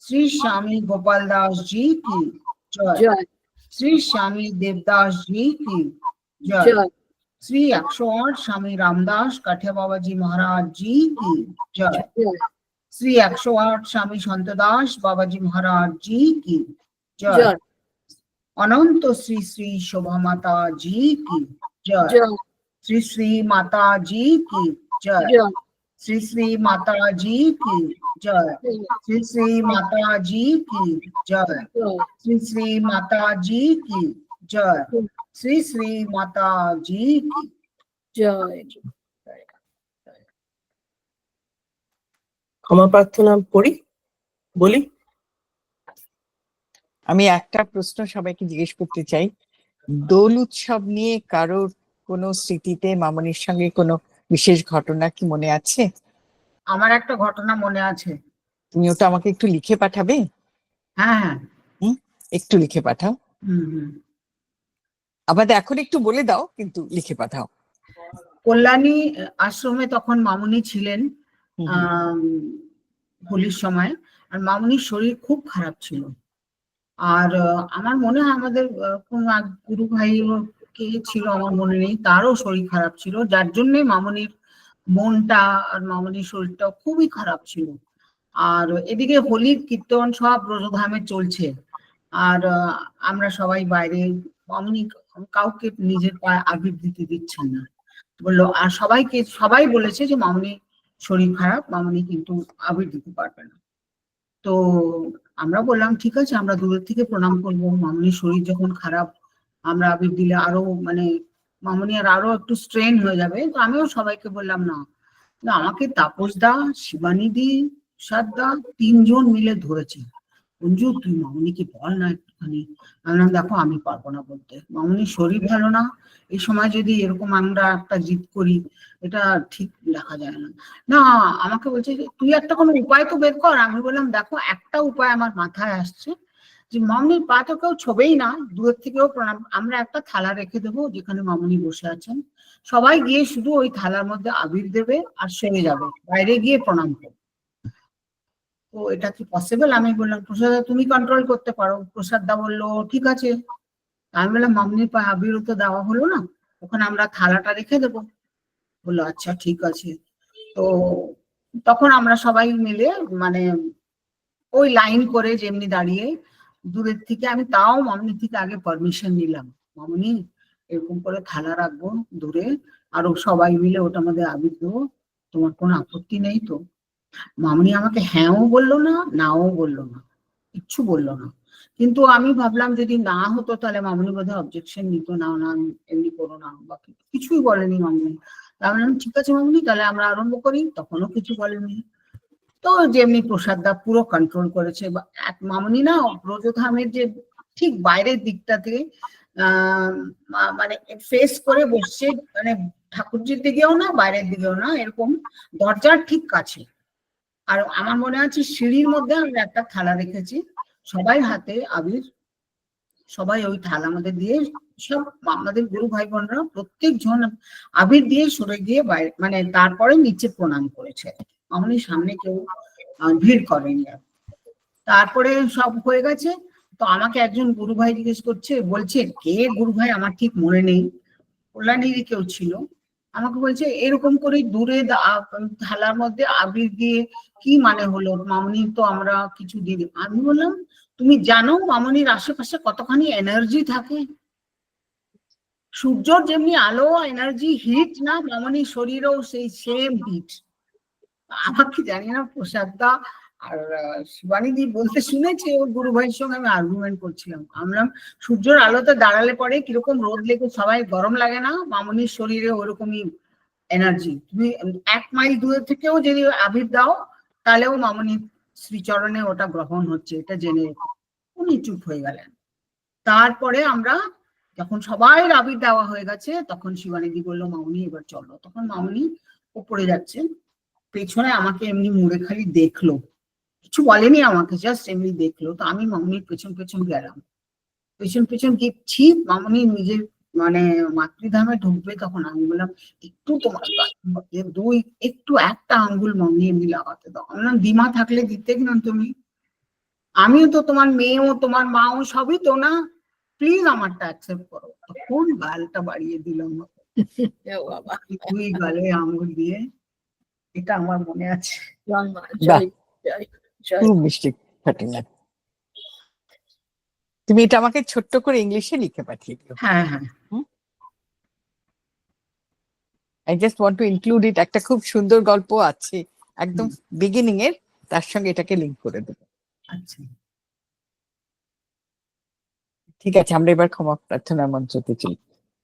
श्री स्वामी गोपाल दास जी की जय, জয়, श्री स्वामी देवदास जी की जय, জয়, श्री 108 स्वामी रामदास काठिया बाबा जी महाराज जी की जय, জয়, श्री 108 स्वामी संतदास बाबा जी महाराज जी की जय, জয়, अनंत श्री श्री शोभा माता जी की जय, জয়, श्री श्री माता जी की जय, জয়, श्री श्री माता जी की जय, श्री श्री माता जी की जय, জয়, श्री श्री माता जी की जय, श्री श्री माता जी की জয়। ক্ষমা প্রার্থনা পড়ি বলি। আমি একটা প্রশ্ন সবাইকে জিজ্ঞেস করতে চাই, দোল উৎসব নিয়ে কারোর কোনো স্মৃতিতে মামনির সঙ্গে কোনো বিশেষ ঘটনা কি মনে আছে? আমার একটা ঘটনা মনে আছে। তুমি ওটা আমাকে একটু লিখে পাঠাবে? হ্যাঁ হ্যাঁ, একটু লিখে পাঠাও। আবার এখন একটু বলে দাও, কিন্তু লিখে পাঠাও। কল্যাণী আশ্রমে তখন মামুনি ছিলেন হোলির সময়, আর মামুনির শরীর খুব খারাপ ছিল। আর আমার মনে হয় আমাদের কোন এক গুরু ভাই কে ছিল আমার মনে নেই, তারও শরীর খারাপ ছিল, যার জন্যে মামুনির মনটা আর মামুনির শরীরটা খুবই খারাপ ছিল। আর এদিকে হোলির কীর্তন সব ব্রজধামে চলছে, আর আমরা সবাই বাইরে, মামুনি কাউকে নিজের পায়ে আবির দিতে দিচ্ছেন না বললো। আর সবাই বলেছে যে মামুনি শরীর খারাপ, মামুনি কিন্তু আবির দিতে পারবে না। তো আমরা বললাম ঠিক আছে, আমরা দূরের থেকে প্রণাম করবো, মামুনির শরীর যখন খারাপ আমরা আবির দিলে আরো মানে মামুনি আর আরো একটু স্ট্রেন হয়ে যাবে। তো আমিও সবাইকে বললাম না, আমাকে তাপস দা, শিবানী দি, সাদা 3 জন মিলে ধরেছে, অঞ্জু তুই মামুনিকে বল না একটুখানি। আমি বললাম দেখো আমি পারবো না বলতে, মামুনির শরীর ভালো না, এই সময় যদি এরকম আমরা একটা জিদ করি এটা ঠিক দেখা যায় না। না আমাকে বলছে যে তুই একটা কোনো উপায় তো বের কর। আমি বললাম দেখো একটা উপায় আমার মাথায় আসছে, যে মামুনির পা তো কেউ ছবেই না, দূরের থেকেও প্রণাম, আমরা একটা থালা রেখে দেবো যেখানে মামুনি বসে আছেন, সবাই গিয়ে শুধু ওই থালার মধ্যে আবির দেবে আর সরে যাবে, বাইরে গিয়ে প্রণাম করবে। তো এটা কি পসিবল? আমি বললাম প্রসাদ তুমি কন্ট্রোল করতে পারো। প্রসাদ দা বললো ঠিক আছে। আমি বললাম মামুনির পায়ে আবিরও তো দেওয়া হলো না, ওখানে আমরা থালাটা রেখে দেবো। বললো আচ্ছা ঠিক আছে। তো তখন আমরা সবাই মিলে মানে ওই লাইন করে যেমনি দাঁড়িয়ে দূরের থেকে, আমি তাও মামুনির থেকে আগে পারমিশন নিলাম, মামুনি এরকম করে থালা রাখবো দূরে, আরো সবাই মিলে ওটা মধ্যে আবির দেবো, তোমার কোনো আপত্তি নেই তো? মামুনি আমাকে হ্যাঁও বললো না, নাও বললো না, কিচ্ছু বললো না। কিন্তু আমি ভাবলাম যদি না হতো তাহলে মামুনি বোধহয় অবজেকশন নিত না, না এমনি করো না, বা কিছুই বলেনি মামুনি। আমি বললাম ঠিক আছে মামুনি তাহলে আমরা আরম্ভ করি, তখনও কিছু বলেনি। তো যেমনি প্রসাদ দা পুরো কন্ট্রোল করেছে। মামুনি না ব্রজধামের যে ঠিক বাইরের দিকটা থেকে মানে ফেস করে বসছে, মানে ঠাকুরজির দিকেও না বাইরের দিকেও না, এরকম দরজার ঠিক কাছে। আর আমার মনে আছে সিঁড়ির মধ্যে আমরা একটা থালা রেখেছি, সবাই হাতে আবির, সবাই ওই থালা মধ্যে দিয়ে, সব আমাদের গুরু ভাই বোনরা প্রত্যেকজন আবির দিয়ে সরে গিয়ে বাইরে, মানে তারপরে নিচে প্রণাম করেছে, মামুনির সামনে কেউ ভিড় করেনি। তারপরে সব হয়ে গেছে, তো আমাকে একজন গুরু ভাই জিজ্ঞেস করছে, বলছে কে গুরু ভাই আমার ঠিক মনে নেই, কল্যাণীরই কেউ ছিল। আমাকে বলছে এরকম করে দূরে থালার মধ্যে আবির দিয়ে কি মানে হলো, মামনি তো আমরা কিছু দিই। আমি বললাম তুমি জানো মামনির আশেপাশে কতখানি এনার্জি থাকে? সূর্যর যেমনি আলো, এনার্জি, হিট না, মামনির শরীরেও সেই সেম হিট। আমাকে জানি না প্রসাদদা আর শিবানীদি বলতে শুনেছে, ওর গুরু ভাইয়ের সঙ্গে আমি আর্গুমেন্ট করছিলাম। আমরা সূর্যের আলোতে দাঁড়ালে পরে কিরকম রোদ লেগে সবাই গরম লাগে না, মামনির শরীরে ওরকমই এনার্জি। তুমি 1 মাইল দূরে থেকেও যদি আবির দাও তাহলেও মামনির শ্রীচরণে ওটা গ্রহণ হচ্ছে, এটা জেনে রেখো। উনি চুপ হয়ে গেলেন। তারপরে আমরা যখন সবাই আবির দেওয়া হয়ে গেছে, তখন শিবানীদি বললো মামনি এবার চলো। তখন মামনি উপরে যাচ্ছে, পেছনে আমাকে এমনি মুড়ে খালি দেখলো, কিছু বলেনি আমাকে, জাস্ট এমনি দেখলো। তো আমি মামনির পেছন পেছন গেলাম, পেছন পেছন গেছি, মামনি নিজের মানে মাতৃধামে ঢুকবে, তখন আমি বললাম একটু তোমার একটু একটা আঙ্গুল মামনি এমনি লাগাতে দাও। আমি বললাম দিমা থাকলে দিতে না তুমি, আমিও তো তোমার মেয়েও তোমার মাও সবই তো না, প্লিজ আমারটা অ্যাকসেপ্ট করো। তখন গালটা বাড়িয়ে দিলাম, দুই গালে আঙ্গুল দিয়ে, এটা আমার মনে আছে। খুব মিষ্টি ঘটনা। তুমি এটা আমাকে ছোট্ট করে ইংলিশে লিখে পাঠিয়ে দিও। হ্যাঁ হ্যাঁ, I just want to include it. একটা খুব সুন্দর গল্প আছে একদম বিগিনিং এর, তার সঙ্গে এটাকে লিংক করে দেবো। আচ্ছা ঠিক আছে, আমরা এবার ক্ষমা প্রার্থনা মন্ত্রতে চলি।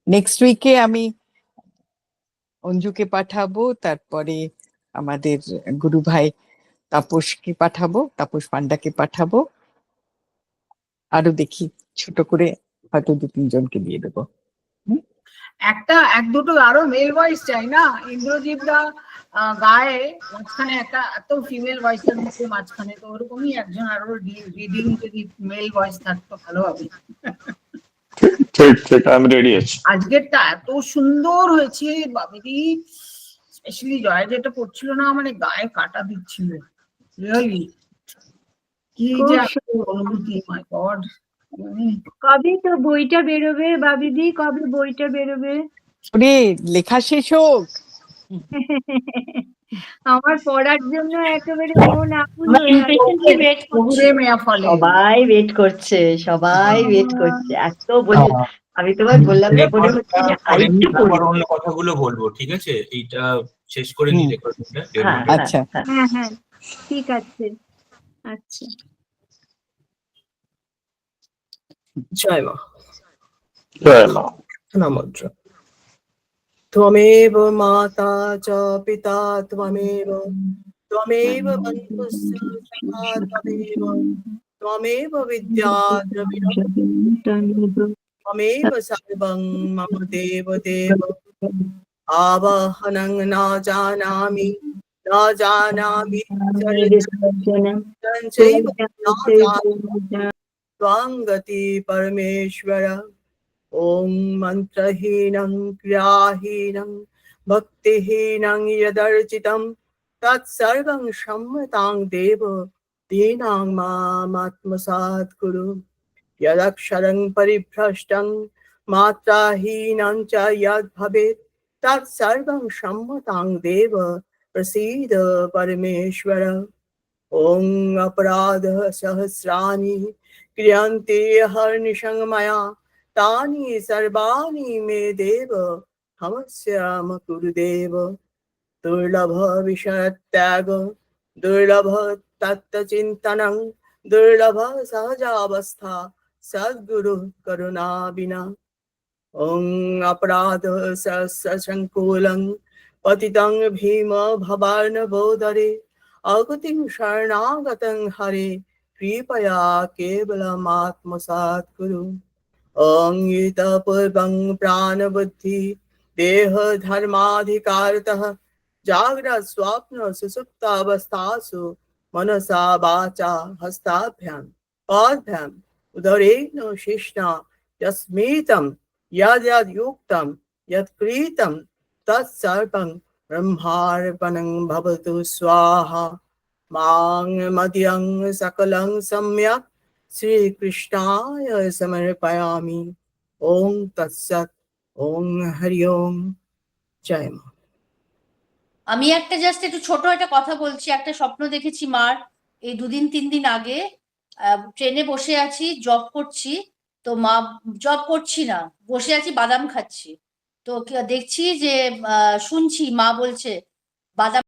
নেক্সট উইকে আমি অঞ্জুকে পাঠাবো, তারপরে আমাদের গুরু ভাই তাপসকে পাঠাবো, তাপস পান্ডাকে পাঠাবো, আরো দেখি ছোট করে হয়তো 2-3 জনকে দিয়ে দেবো। এক দুটো আরো মেল ভয়েস চাই না, ইন্দ্রজিৎ দা গায়ে মাঝখানে একটা এত ফিমেল ভয়েসের মধ্যে মাঝখানে, তো ওরকমই একজন আরো রিডিং যদি মেল ভয়েস থাকতো ভালো হবে। ঠিক আমি রেডি আছি। আজকেরটা এত সুন্দর হয়েছে বাবিদি, স্পেশালি জয় যেটা পড়ছিল না, মানে গায়ে কাটা দিচ্ছিল, রিয়েলি কি যে অনুভূতি, মাই গড। কবে তো বইটা বেরোবে বাবিদি, কবে বইটা বেরোবে? ওরে লেখা শেষ হোক, আমার পড়ার জন্য একেবারে মন আকুল হয়ে আছে। সবাই ওয়েট করছে, সবাই ওয়েট করছে, এত বলি আমি তোমার বললাম না, মনে হচ্ছে যে আরেকটু পড়ি। অন্য কথাগুলো বলবো, ঠিক আছে? এইটা শেষ করে নি রেকর্ডিংটা। আচ্ছা হ্যাঁ হ্যাঁ ঠিক আছে, আচ্ছা। জয় মা। জয় মা। মন্ত্র। ত্বমেব মাতা চ পিতা ত্বমেব, ত্বমেব বন্ধুশ্চ সখা ত্বমেব, ত্বমেব বিদ্যা দ্রবিণং, ত্বমেব সর্বং মম দেব দেব। আবাহনং ন জানামি, ন জানামি চৈব ন জানামি, ত্বং গতি পরমেশ্বর। ওম মন্ত্রহীনং ক্রিয়াহীনং ভক্তিহীনং যদর্চিতং তৎসর্বং সম্মতাং দেব দীনাং মামাত্মসাৎ কুরু। যদক্ষরং পরিভ্রষ্টং মাত্রাহীনং চ যদ ভবেৎ তৎসর্বং সম্মতাং দেব প্রসীদ পরমেশ্বর। ওং অপরাধ সহস্রাণি ক্রিয়ন্তে হর্নিশং ময়া, तानि सर्वाणि मे देव क्षमस्याम कुरुदेव। दुर्लभ विषयत्याग, दुर्लभ तत्त्वचिन्तनं, दुर्लभ सहजावस्था सद्गुरु करुणा विना। ओं अपराध सहस्रसङ्कुलं पतितं भीम भवार्णवोदरे, अगतिं शरणागतं हरे कृपया केवलमात्मसात् कुरु। ओं इतः पूर्वं प्राणबुद्धि देह धर्माधिकारतः जाग्रत् स्वप्न सुसुप्तावस्थासु मनसा वाचा हस्ताभ्यां पाद्भ्याम् उदरेण शिष्णा यस्मितं यद्युक्तं यत्कृतं तत्सर्वं ब्रह्मार्पणं भवतु स्वाहा। मां मद्यं सकलं सम्यक् श्रीकृष्णाय समर्पयामि। ओम तत्सत्। ओम हरि ओम। জয় মা। আমি একটা জাস্ট একটু ছোট একটা কথা বলছি। একটা স্বপ্ন দেখেছি মার এই 2-3 দিন আগে। ট্রেনে বসে আছি, জব করছি। তো মা, জব করছি না, বসে আছি, বাদাম খাচ্ছি। তো দেখছি যে শুনছি মা বলছে বাদাম